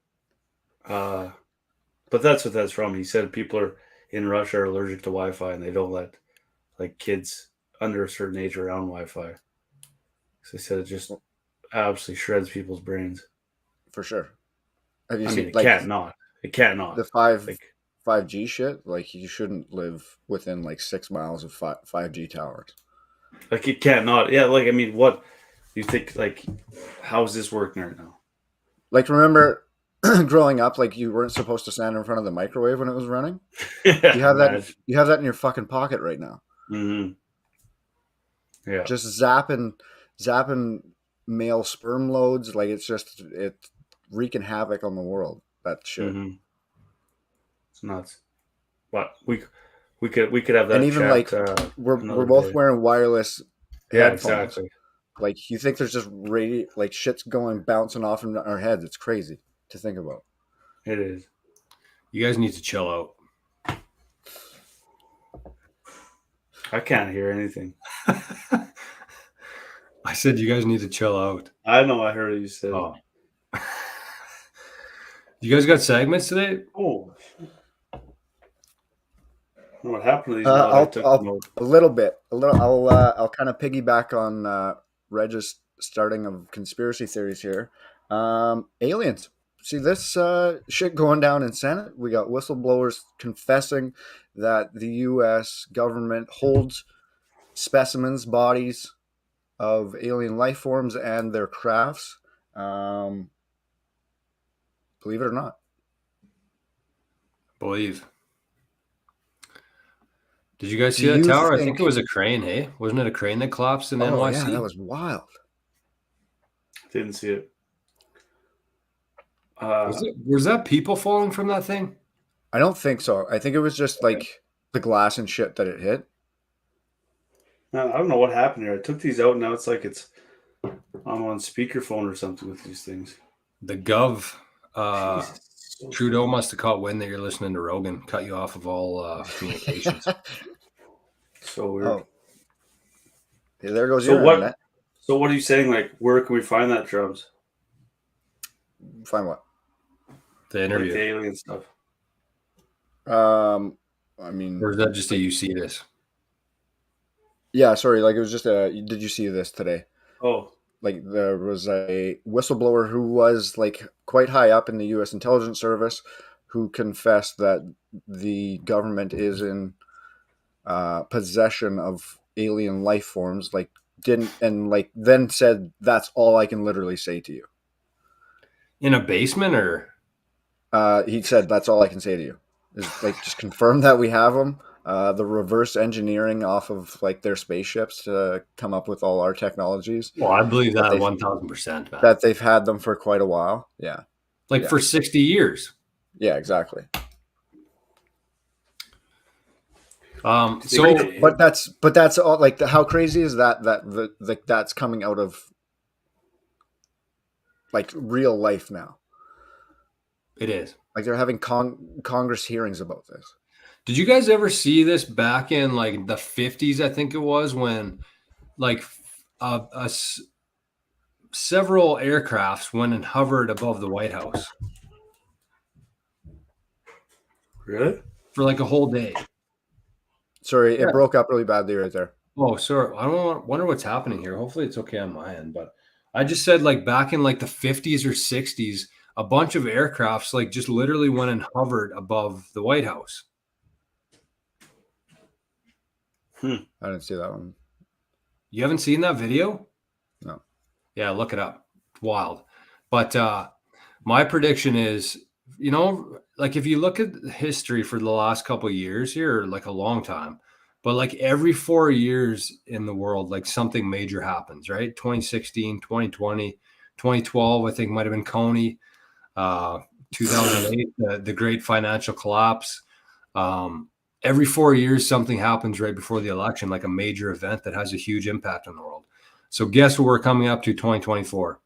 S3: But that's what that's from. He said people are in Russia are allergic to Wi-Fi and they don't let like kids under a certain age around Wi-Fi. So he said it just absolutely shreds people's brains.
S2: For sure. Have you
S3: I
S2: seen
S3: mean, it can't not. It can't not.
S2: the
S3: Like,
S2: 5G shit? Like, you shouldn't live within like 6 miles of 5G towers.
S3: like it can't not. Yeah, like I mean, what you think? Like, how's this working right now?
S2: Like, remember growing up, like you weren't supposed to stand in front of the microwave when it was running. You have that. You have that in your fucking pocket right now.
S3: Mm-hmm. Yeah.
S2: Just zapping male sperm loads. Like, it's wreaking havoc on the world. That shit.
S3: Mm-hmm. It's nuts. But we could have that.
S2: And even
S3: chat,
S2: like we're both
S3: day.
S2: wearing wireless
S3: Yeah,
S2: headphones.
S3: exactly.
S2: Like, you think there's just like shit's going bouncing off in our heads. It's crazy to think about.
S3: It is.
S1: You guys need to chill out.
S3: I can't hear anything.
S1: I said you guys need to chill out.
S3: I know. I heard what you said.
S1: Oh. You guys got segments today?
S3: Oh. What happened to these?
S2: A little bit. I'll kind of piggyback on Reg's starting of conspiracy theories here. Aliens. See this shit going down in Senate? We got whistleblowers confessing that the U.S. government holds specimens, bodies of alien life forms and their crafts. Believe it or not.
S1: Believe. Did you guys see that tower? I think it was a crane, hey? Wasn't it a crane that collapsed in NYC?
S2: Yeah, that was wild.
S3: Didn't see it.
S1: Was that people falling from that thing?
S2: I don't think so. I think it was just like the glass and shit that it hit.
S3: I don't know what happened here. I took these out and now it's like I'm on speakerphone or something with these things.
S1: The Gov,
S3: Jesus.
S1: Trudeau must have caught wind that you're listening to Rogan, cut you off of all communications.
S3: So weird.
S2: Oh. Yeah, there goes your internet.
S3: So what are you saying? Like, where can we find that, Drums?
S2: Find what?
S1: The interview.
S3: Like the alien stuff.
S2: I mean,
S1: or is that just a you see this?
S2: Yeah, sorry. Like, it was just did you see this today?
S3: Oh.
S2: Like, there was a whistleblower who was like quite high up in the U.S. intelligence service who confessed that the government is in possession of alien life forms. Like, then said, "That's all I can literally say to you."
S1: In a basement, or
S2: he said, "That's all I can say to you." Is like just confirm that we have them. The reverse engineering off of like their spaceships to come up with all our technologies.
S1: Well, I believe that 1,000%, man.
S2: That they've had them for quite a while. Yeah.
S1: For 60 years.
S2: Yeah, exactly.
S1: But
S2: that's all. Like, how crazy is that? That's coming out of like real life now.
S1: It is.
S2: Like, they're having Congress hearings about this.
S1: Did you guys ever see this back in like the 50s? I think it was when like several aircrafts went and hovered above the White House.
S3: Really?
S1: for like a whole day.
S2: Sorry,
S1: Yeah.
S2: it broke up really badly right there.
S1: Oh, sorry. Wonder what's happening here. Hopefully it's okay on my end, but I just said like back in like the 50s or 60s, a bunch of aircrafts like just literally went and hovered above the White House.
S2: I didn't see that one.
S1: You haven't seen that video?
S2: No.
S1: Yeah, look it up. It's wild. But my prediction is, like if you look at history for the last couple of years here, like a long time, but like every 4 years in the world, like something major happens, right? 2016, 2020, 2012, I think might have been Coney, 2008, the great financial collapse. Every 4 years, something happens right before the election, like a major event that has a huge impact on the world. So guess what we're coming up to 2024?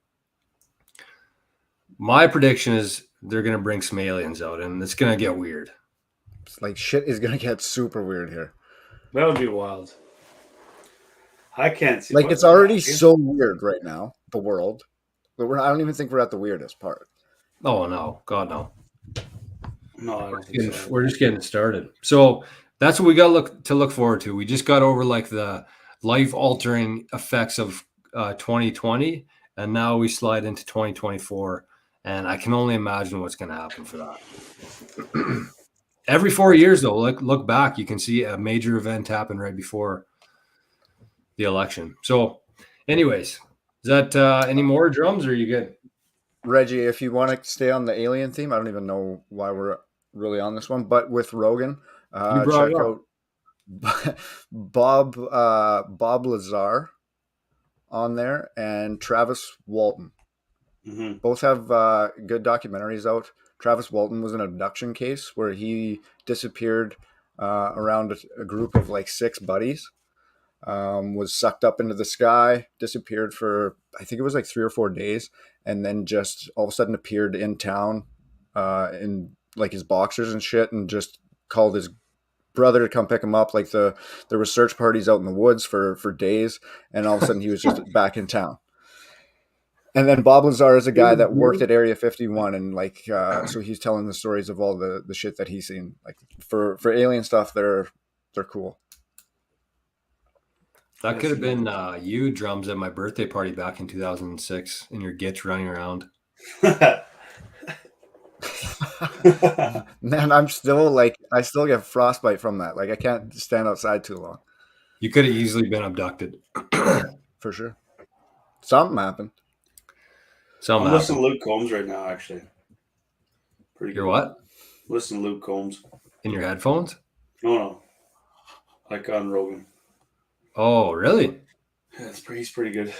S1: My prediction is they're going to bring some aliens out, and it's going to get weird.
S2: It's like shit is gonna get super weird here.
S3: That would be wild. I can't see.
S2: Like it's already so weird right now, the world. But I don't even think we're at the weirdest part.
S1: Oh, no. God, no.
S3: No, I don't think so.
S1: We're just getting started. So that's what we got to look forward to. We just got over like the life-altering effects of 2020, and now we slide into 2024, and I can only imagine what's going to happen for that. Every 4 years, though, look back, you can see a major event happen right before the election. So, anyways, is that any more drums, or are you good?
S2: Reggie, if you want to stay on the alien theme, I don't even know why we're really on this one, but with Rogan, check out Bob Lazar on there and Travis Walton.
S3: Mm-hmm.
S2: Both have good documentaries out. Travis Walton was an abduction case where he disappeared around a group of like 6 buddies, was sucked up into the sky, disappeared for, I think it was like 3 or 4 days, and then just all of a sudden appeared in town in like his boxers and shit, and just called his brother to come pick him up. Like there were search parties out in the woods for days, and all of a sudden he was just back in town. And then Bob Lazar is a guy that worked at Area 51, and like so he's telling the stories of all the shit that he's seen. Like for alien stuff, they're cool.
S1: That could have been you, drums, at my birthday party back in 2006, and your gitch running around.
S2: Man, I'm still like, I still get frostbite from that. Like I can't stand outside too long.
S1: You could have easily been abducted.
S2: For sure. Something happened.
S3: I'm listening to Luke Combs right now, actually. Pretty good.
S1: You're what?
S3: Listen to Luke Combs.
S1: In your headphones?
S3: No. Like on Rogan.
S1: Oh, really?
S3: Yeah, he's pretty good.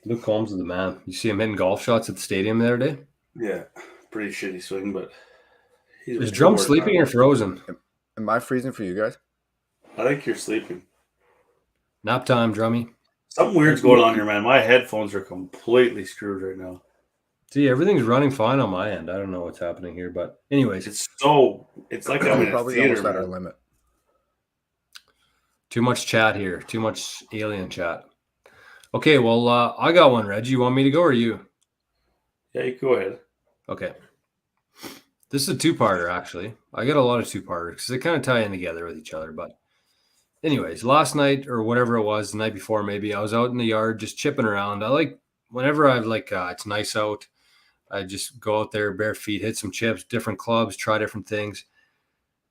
S1: Luke Combs is the man. You see him hitting golf shots at the stadium the other day?
S3: Yeah. Pretty shitty swing, but
S1: is Drum sleeping or frozen?
S2: Am I freezing for you guys?
S3: I think you're sleeping.
S1: Nap time, Drummy.
S3: Something weird's going on here, man. My headphones are completely screwed right now.
S1: See, everything's running fine on my end. I don't know what's happening here, but anyways.
S3: It's like I'm in a
S2: probably
S3: theater,
S2: almost at our limit.
S1: Too much chat here. Too much alien chat. Okay, well, I got one, Reggie. You want me to go or you?
S3: Yeah, you go ahead.
S1: Okay. This is a two-parter, actually. I got a lot of two-parters because they kind of tie in together with each other. But anyways, last night or whatever it was, the night before maybe, I was out in the yard just chipping around. I like, whenever I've like, it's nice out, I just go out there, bare feet, hit some chips, different clubs, try different things.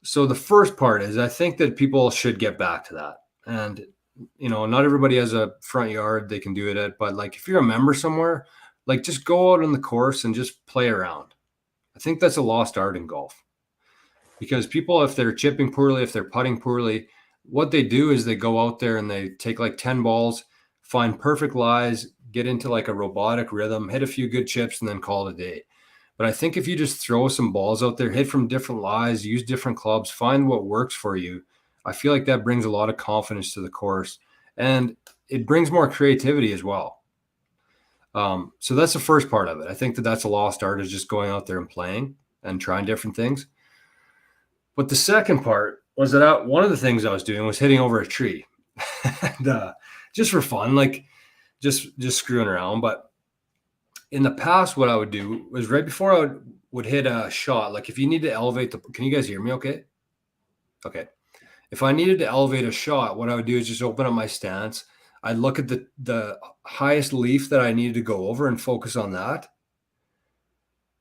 S1: So the first part is I think that people should get back to that. And, not everybody has a front yard they can do it at. But like if you're a member somewhere, like just go out on the course and just play around. I think that's a lost art in golf. Because people, if they're chipping poorly, if they're putting poorly, what they do is they go out there and they take like 10 balls, find perfect lies, get into like a robotic rhythm, hit a few good chips, and then call it a day. But I think if you just throw some balls out there, hit from different lies, use different clubs, find what works for you, I feel like that brings a lot of confidence to the course. And it brings more creativity as well. So that's the first part of it. I think that that's a lost art, is just going out there and playing and trying different things. But the second part was that one of the things I was doing was hitting over a tree, and, just for fun, like just screwing around. But in the past, what I would do was right before I would hit a shot. Like if you need to elevate can you guys hear me? Okay. Okay. If I needed to elevate a shot, what I would do is just open up my stance. I'd look at the highest leaf that I needed to go over and focus on that.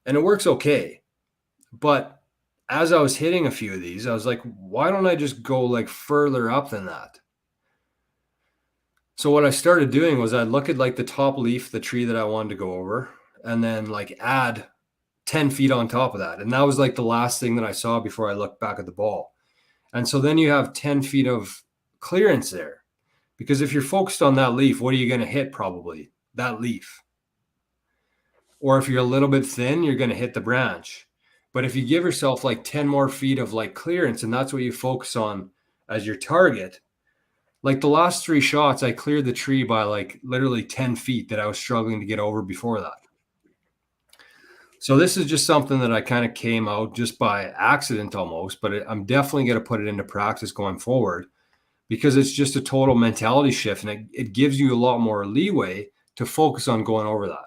S1: And it works okay. But as I was hitting a few of these, I was like, why don't I just go like further up than that? So what I started doing was I'd look at like the top leaf, the tree that I wanted to go over, and then like add 10 feet on top of that. And that was like the last thing that I saw before I looked back at the ball. And so then you have 10 feet of clearance there. Because if you're focused on that leaf, what are you going to hit probably? That leaf. Or if you're a little bit thin, you're going to hit the branch. But if you give yourself like 10 more feet of like clearance and that's what you focus on as your target, like the last 3 shots, I cleared the tree by like literally 10 feet that I was struggling to get over before that. So this is just something that I kind of came out just by accident almost, but I'm definitely going to put it into practice going forward because it's just a total mentality shift and it gives you a lot more leeway to focus on going over that.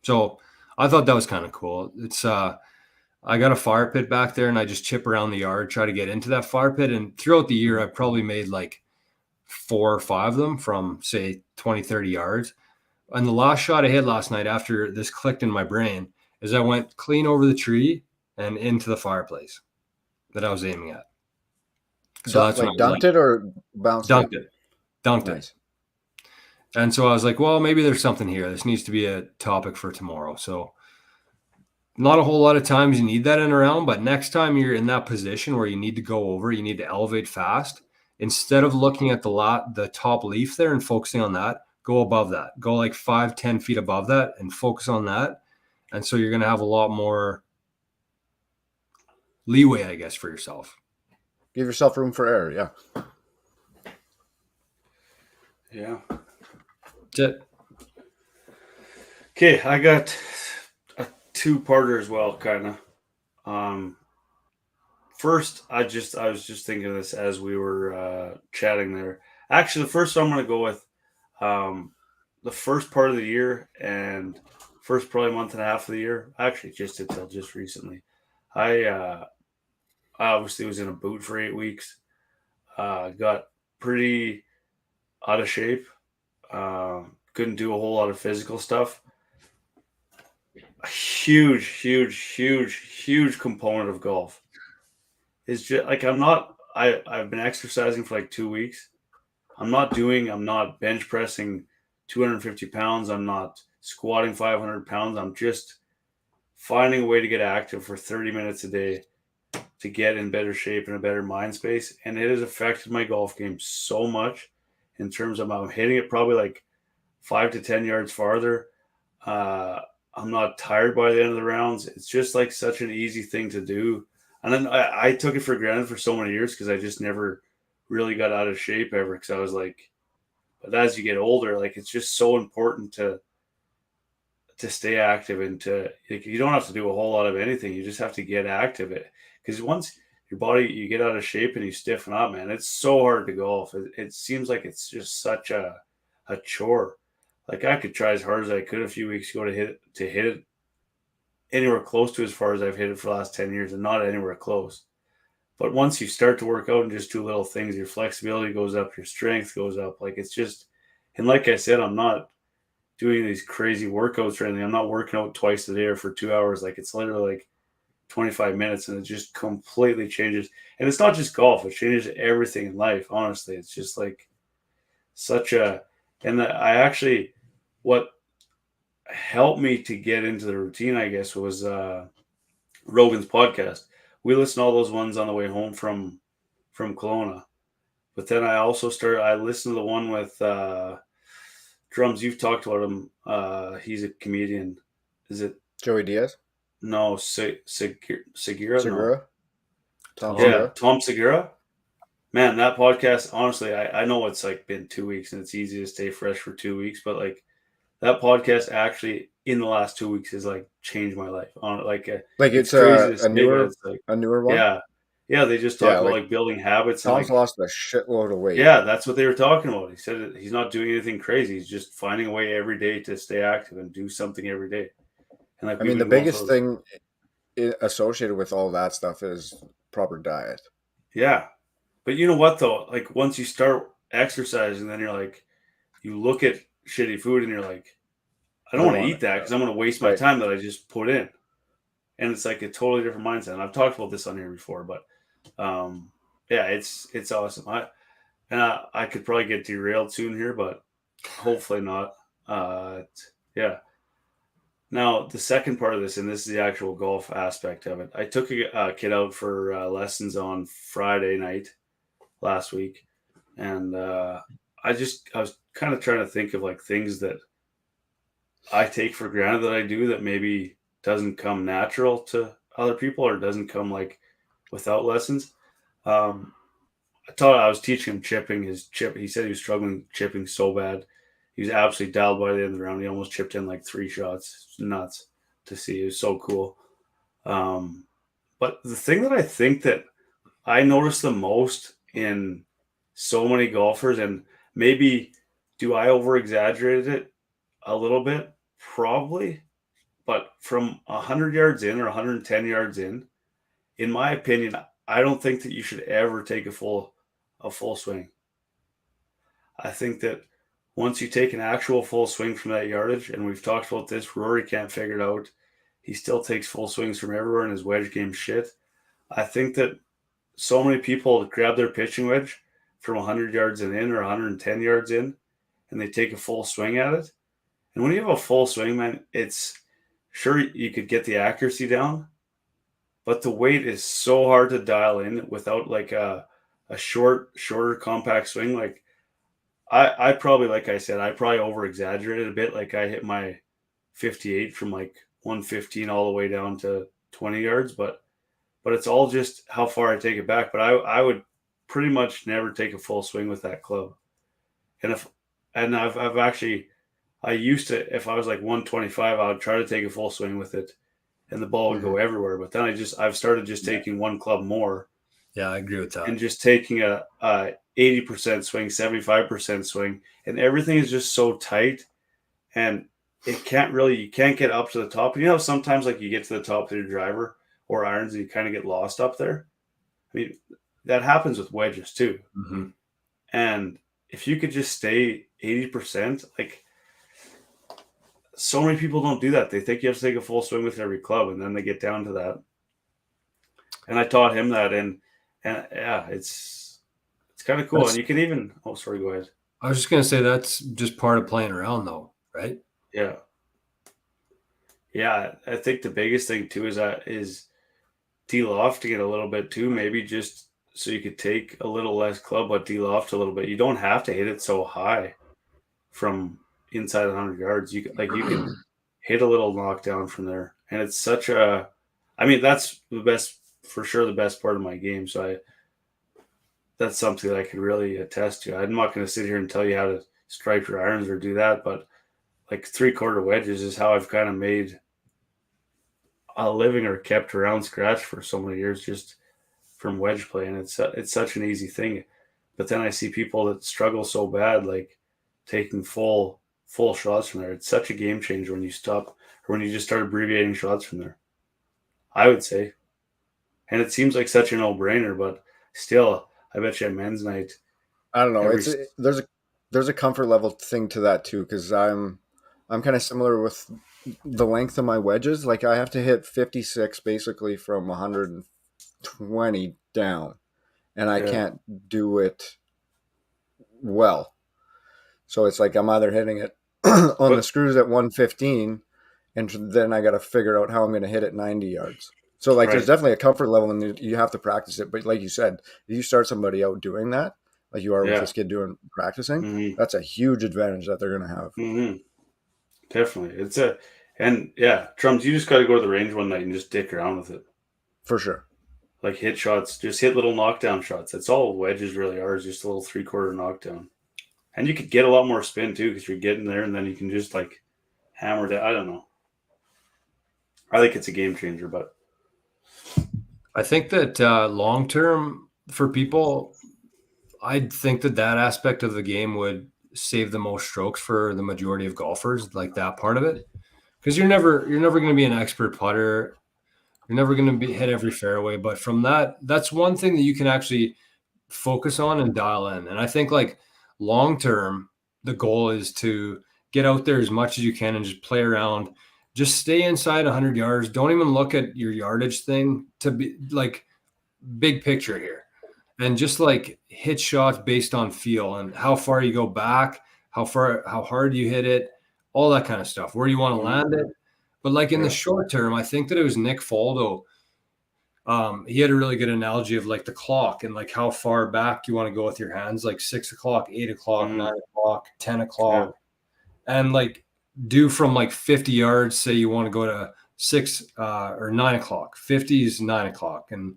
S1: So I thought that was kind of cool. It's I got a fire pit back there and I just chip around the yard, try to get into that fire pit. And throughout the year, I've probably made like 4 or 5 of them from say 20, 30 yards. And the last shot I hit last night after this clicked in my brain is I went clean over the tree and into the fireplace that I was aiming at. So that's
S2: like dunked it or bounced
S1: dunked
S2: it?
S1: Dunked
S2: Nice.
S1: it. And so I was like, well, maybe there's something here. This needs to be a topic for tomorrow. So not a whole lot of times you need that in a round, but next time you're in that position where you need to go over, you need to elevate fast. Instead of looking at the top leaf there and focusing on that, go above that. Go like 5-10 feet above that and focus on that. And so you're going to have a lot more leeway, I guess, for yourself.
S2: Give yourself room for error. Yeah.
S3: Yeah.
S1: That's it.
S3: Okay, I got a 2-parter as well, kind of. First, I was just thinking of this as we were chatting there. Actually, the first one I'm going to go with the first part of the year and first probably month and a half of the year. Actually, just until just recently, I obviously was in a boot for 8 weeks. Got pretty out of shape. Couldn't do a whole lot of physical stuff. A huge component of golf is just like I've been exercising for like 2 weeks. I'm not bench pressing 250 pounds. I'm not squatting 500 pounds. I'm just finding a way to get active for 30 minutes a day to get in better shape and a better mind space. And it has affected my golf game so much in terms of I'm hitting it probably like 5 to 10 yards farther. I'm not tired by the end of the rounds. It's just like such an easy thing to do. And then I took it for granted for so many years because I just never really got out of shape ever. Because I was like, but as you get older, like it's just so important to stay active and to like, you don't have to do a whole lot of anything. You just have to get active. Because once your body you get out of shape and you stiffen up, man, it's so hard to golf. It seems like it's just such a chore. Like I could try as hard as I could a few weeks ago to hit it anywhere close to as far as I've hit it for the last 10 years and not anywhere close. But once you start to work out and just do little things, your flexibility goes up, your strength goes up. Like it's just, and like I said, I'm not doing these crazy workouts or anything. I'm not working out twice a day or for 2 hours. Like it's literally like 25 minutes and it just completely changes. And it's not just golf. It changes everything in life. Honestly, it's just like such a, and I actually, what helped me to get into the routine, I guess, was Rogan's podcast. We listened to all those ones on the way home from Kelowna. But then I also I listened to the one with Drums. You've talked about him. He's a comedian. Is it
S2: Joey Diaz?
S3: No, Segura?
S2: Segura?
S3: No.
S2: Tom
S3: Yeah,
S2: Segura?
S3: Tom Segura. Man, that podcast, honestly, I know it's like been 2 weeks and it's easy to stay fresh for 2 weeks, but like that podcast actually in the last 2 weeks has like changed my life on like
S2: Like it's
S3: crazy to
S2: a
S3: say, but
S2: newer
S3: it's like
S2: one?
S3: yeah, Yeah, they just
S2: Yeah,
S3: talk about
S2: like
S3: like building habits and
S2: Tom's
S3: like,
S2: lost a shitload of weight.
S3: yeah, that's what they were talking about. He said that he's not doing anything crazy. He's just finding a way every day to stay active and do something every day. And like
S2: I
S3: we've
S2: mean, the
S3: been going for
S2: biggest
S3: those.
S2: thing associated with all that stuff is proper diet.
S3: Yeah. But you know what though? Like once you start exercising, then you're like, you look at shitty food and you're like, I
S2: I
S3: don't
S2: don't
S3: want to
S2: want
S3: eat
S2: it.
S3: that because I'm going to waste my
S2: Right.
S3: time that I just put in. And it's like a totally different mindset. And I've talked about this on here before, but yeah, it's awesome. I could probably get derailed soon here, but hopefully not. Yeah. Now the second part of this, and this is the actual golf aspect of it. I took a kid out for lessons on Friday night last week, and I was kind of trying to think of like things that I take for granted that I do that maybe doesn't come natural to other people or doesn't come like without lessons. Um, I was teaching him chipping. His chip, he said he was struggling chipping so bad. He was absolutely dialed by the end of the round. He almost chipped in like 3 shots. It's nuts to see. It was so cool. But the thing that I think that I notice the most in so many golfers, and maybe do I over exaggerate it a little bit? Probably. But from 100 yards in or 110 yards in my opinion, I don't think that you should ever take a full swing. I think that once you take an actual full swing from that yardage, and we've talked about this, Rory can't figure it out. He still takes full swings from everywhere, and his wedge game shit. I think that so many people grab their pitching wedge from 100 yards and in or 110 yards in, and they take a full swing at it. And when you have a full swing, man, it's sure you could get the accuracy down, but the weight is so hard to dial in without like a shorter compact swing. Like I probably, like I said, I probably over exaggerated a bit. Like I hit my 58 from like 115 all the way down to 20 yards, but it's all just how far I take it back. But I would pretty much never take a full swing with that club. And I've actually, I used to, if I was like 125, I would try to take a full swing with it and the ball would
S2: Mhm.
S3: go everywhere. But then I've started just taking one club more
S1: Yeah, I agree with that.
S3: and just taking a 80% swing, 75% swing, and everything is just so tight, and you can't get up to the top. You know, sometimes like you get to the top of your driver or irons and you kind of get lost up there. I mean, that happens with wedges too.
S1: Mm-hmm.
S3: And if you could just stay 80%, like so many people don't do that. They think you have to take a full swing with every club, and then they get down to that. And I taught him that, and yeah, it's kind of cool. And you can even, oh, sorry, go ahead.
S1: I was just gonna say that's just part of playing around, though, right?
S3: Yeah, yeah. I think the biggest thing too is tee lofting it a little bit too. Maybe just so you could take a little less club, but tee loft a little bit. You don't have to hit it so high from inside 100 yards. You can hit a little knockdown from there, and it's such a. I mean, that's the best for sure. The best part of my game. So that's something that I could really attest to. I'm not going to sit here and tell you how to stripe your irons or do that, but like 3/4 wedges is how I've kind of made a living or kept around scratch for so many years just from wedge play, and it's such an easy thing. But then I see people that struggle so bad, like taking full shots from there. It's such a game changer when you stop or when you just start abbreviating shots from there. I would say, and it seems like such a no-brainer, but still, I bet you at men's night,
S2: I don't know.
S3: every
S2: There's a comfort level thing to that too, because I'm kind of similar with the length of my wedges. Like I have to hit 56 basically from 120 down, and I
S3: yeah,
S2: can't do it well. So it's like I'm either hitting it on the
S3: but
S2: screws at 115, and then I got to figure out how I'm going to hit it 90 yards. So like there's
S3: right,
S2: definitely a comfort level, and you have to practice it. But like you said, if you start somebody out doing that, like you are with
S3: yeah,
S2: this kid doing practicing,
S3: mm-hmm,
S2: that's a huge advantage that they're going to have
S3: mm-hmm. Definitely. And yeah, drums. You just got to go to the range one night and just dick around with it.
S2: for sure.
S3: Like hit shots, just hit little knockdown shots. That's all wedges really are, is just a little 3/4 knockdown. And you could get a lot more spin too because you're getting there, and then you can just like hammer it. I don't know. I think it's a game changer, but
S1: I think that long term for people, I think that aspect of the game would save the most strokes for the majority of golfers, like that part of it, because you're never going to be an expert putter. You're never going to be hit every fairway, but from that's one thing that you can actually focus on and dial in. And I think like long term, the goal is to get out there as much as you can and just play around. Just stay inside 100 yards. Don't even look at your yardage thing to be like big picture here. And just like hit shots based on feel and how far you go back, how hard you hit it, all that kind of stuff. Where you want to land it. But like in the short term, I think that it was Nick Faldo. He had a really good analogy of like the clock and like how far back you want to go with your hands, like 6 o'clock, 8 o'clock, 9 o'clock, 10 o'clock. And like do from like 50 yards, say you want to go to 6 or 9 o'clock. 50 is 9 o'clock and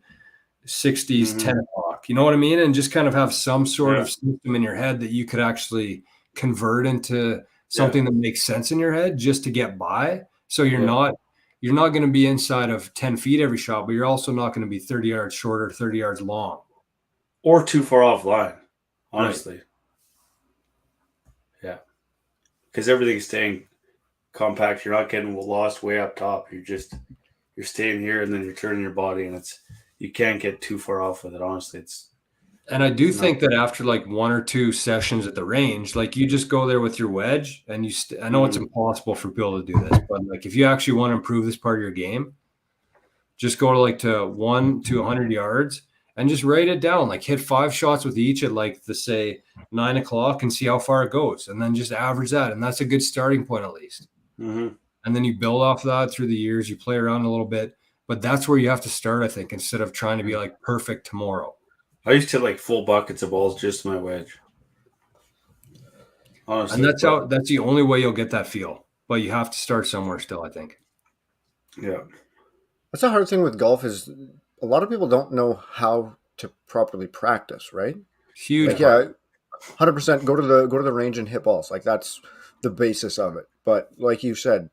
S1: 60 is 10 o'clock. You know what I mean? And just kind of have some sort of system in your head that you could actually convert into something that makes sense in your head just to get by. So you're not going to be inside of 10 feet every shot, but you're also not going to be 30 yards short or 30 yards long.
S3: Or too far off line, honestly.
S1: Right.
S3: Yeah. Because everything's staying compact. You're not getting lost way up top. You're staying here and then you're turning your body, and you can't get too far off with it, honestly.
S1: And I do think that after like 1 or 2 sessions at the range, like you just go there with your wedge and I know it's impossible for people to do this, but like if you actually want to improve this part of your game, just go to 1 to 100 yards and just write it down. Like hit 5 shots with each at like say 9 o'clock and see how far it goes. And then just average that. And that's a good starting point at least.
S3: Mm-hmm.
S1: And then you build off that through the years, you play around a little bit, but that's where you have to start, I think, instead of trying to be like perfect tomorrow.
S3: I used to like full buckets of balls just my wedge. Honestly,
S1: and that's the only way you'll get that feel. But you have to start somewhere still, I think.
S3: Yeah.
S2: That's a hard thing with golf is a lot of people don't know how to properly practice, right?
S1: Huge.
S2: Like, 100% go to the range and hit balls. Like that's the basis of it. But like you said,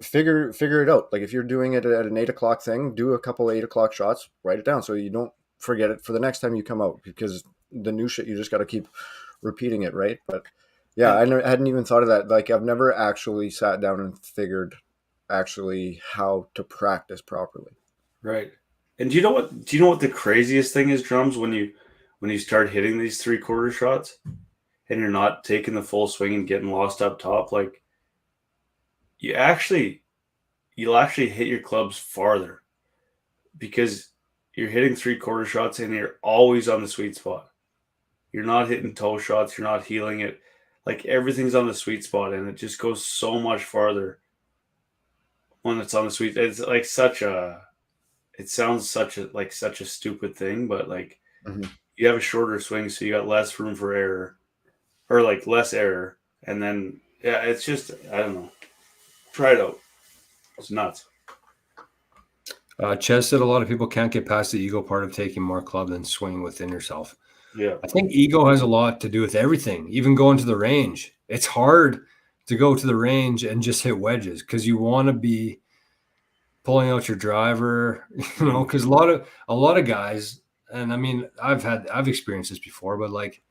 S2: figure it out. Like if you're doing it at an 8 o'clock thing, do a couple 8 o'clock shots, write it down so you don't forget it for the next time you come out, because the new shit, you just got to keep repeating it, right? But yeah, I hadn't even thought of that. Like I've never actually sat down and figured actually how to practice properly.
S3: Right. And do you know what the craziest thing is, Drums, when you start hitting these 3/4 shots and you're not taking the full swing and getting lost up top, like you'll actually hit your clubs farther because you're hitting 3/4 shots and you're always on the sweet spot. You're not hitting toe shots. You're not healing it. Like everything's on the sweet spot, and it just goes so much farther when it's on the sweet. It's like it sounds such a stupid thing, but like you have a shorter swing, so you got less room for error, or like less error, and then it's just, I don't know. Try it out. It's nuts.
S1: Ches said a lot of people can't get past the ego part of taking more club than swinging within yourself.
S3: Yeah.
S1: I think ego has a lot to do with everything, even going to the range. It's hard to go to the range and just hit wedges because you want to be pulling out your driver, because a lot of guys, and I mean, I've experienced this before, but like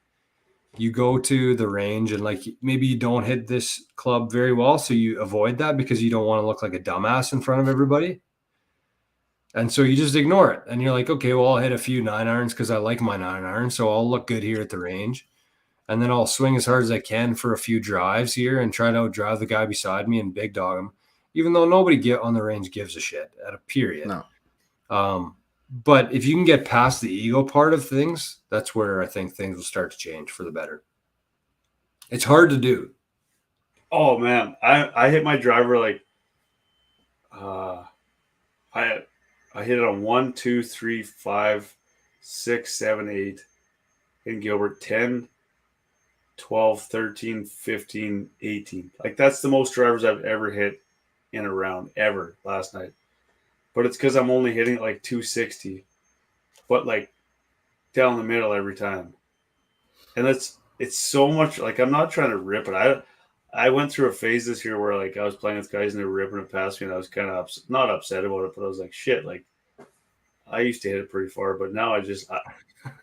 S1: you go to the range and like maybe you don't hit this club very well, so you avoid that because you don't want to look like a dumbass in front of everybody. And so you just ignore it. And you're like, okay, well, I'll hit a few 9-irons because I like my 9-iron. So I'll look good here at the range. And then I'll swing as hard as I can for a few drives here and try to outdrive the guy beside me and big dog him, even though nobody on the range gives a shit at a period.
S2: No.
S1: But if you can get past the ego part of things, that's where I think things will start to change for the better. It's hard to do.
S3: Oh, man. I hit my driver like I hit it on 1, 2, 3, 5, 6, 7, 8 in Gilbert, 10, 12, 13, 15, 18. Like that's the most drivers I've ever hit in a round ever last night. But it's because I'm only hitting it like 260, but like down the middle every time. And it's so much, like I'm not trying to rip it. I went through a phase this year where like I was playing with guys and they were ripping it past me, and I was kind of not upset about it, but I was like, shit, like I used to hit it pretty far, but now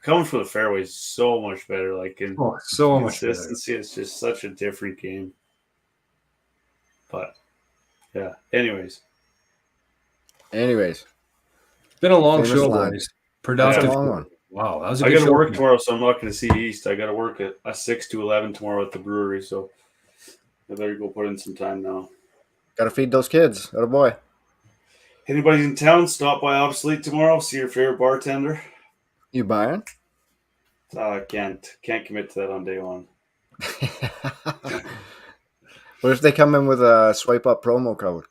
S3: coming from the fairway is so much better. Like in
S1: so much better.
S3: consistency, it's just such a different game. But yeah. Anyways,
S2: Anyways,
S1: it's been a long
S2: famous
S1: show,
S2: line.
S1: boys. Productive.
S2: That's a long one.
S1: Wow, that was a
S3: I
S1: good
S3: got to
S1: show.
S3: work tomorrow, so I'm not going to see East. I got to work at a 6 to 11 tomorrow at the brewery, so I better go put in some time now.
S2: Got to feed those kids. Oh boy.
S3: Anybody in town, stop by Obsolete tomorrow. See your favorite bartender.
S2: You buying?
S3: Can't commit to that on day one.
S2: What if they come in with a swipe up promo code?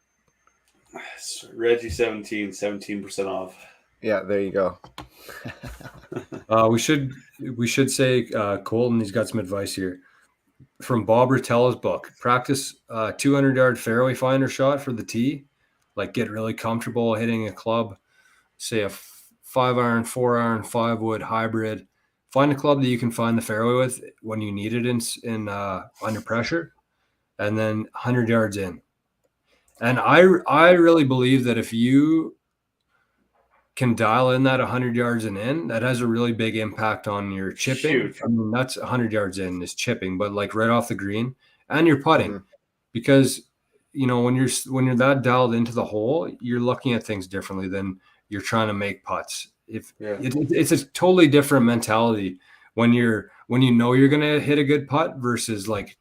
S3: Reggie 17% off.
S2: Yeah, there you go.
S1: We should say Colton, he's got some advice here from Bob Ratello's book. Practice 200-yard fairway finder shot for the tee. Like get really comfortable hitting a club, say a 5-iron, 4-iron, 5-wood hybrid. Find a club that you can find the fairway with when you need it in under pressure, and then 100 yards in. And I really believe that if you can dial in that 100 yards and in, that has a really big impact on your chipping.
S3: Huge.
S1: I mean, that's 100 yards in is chipping, but like right off the green and your putting,
S2: Mhm.
S1: because when you're that dialed into the hole, you're looking at things differently than you're trying to make putts. It's a totally different mentality when you know you're going to hit a good putt versus like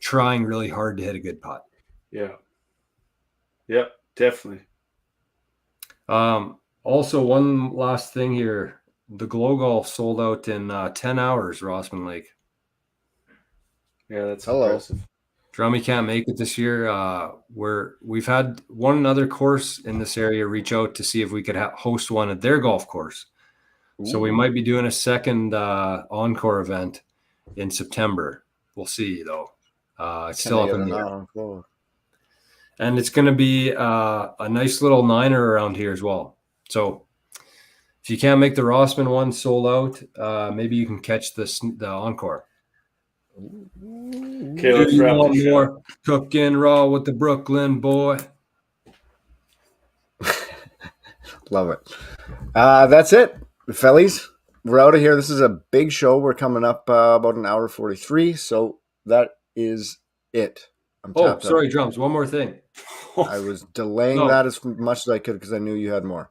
S1: trying really hard to hit a good putt.
S3: Yeah. Yep, definitely.
S1: Also, one last thing here. The Glow Golf sold out in 10 hours, Rossman Lake.
S3: Yeah, that's
S2: Hello.
S3: impressive.
S1: Drummy can't make it this year. We've had one other course in this area reach out to see if we could host one at their golf course. Ooh. So we might be doing a second encore event in September. We'll see, though. It's still up in the air. And it's going to be a nice little niner around here as well. So if you can't make the Rossman one sold out, maybe you can catch the encore.
S3: Okay, let's wrap the show.
S1: Cooking raw with the Brooklyn boy.
S2: Love it. That's it, fellies. We're out of here. This is a big show. We're coming up about an hour 43. So that is it.
S1: Sorry, Drums. One more thing.
S2: I was delaying that as much as I could because I knew you had more.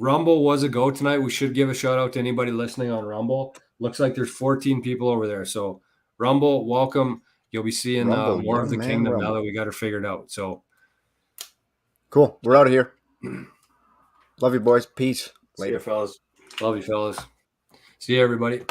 S1: Rumble was a go tonight. We should give a shout out to anybody listening on Rumble. Looks like there's 14 people over there. So Rumble, welcome. You'll be seeing more of the Kingdom now that we got her figured out. So
S2: cool. We're out of here. Love you, boys. Peace.
S3: Later, fellas.
S1: Love you, fellas. See you, everybody.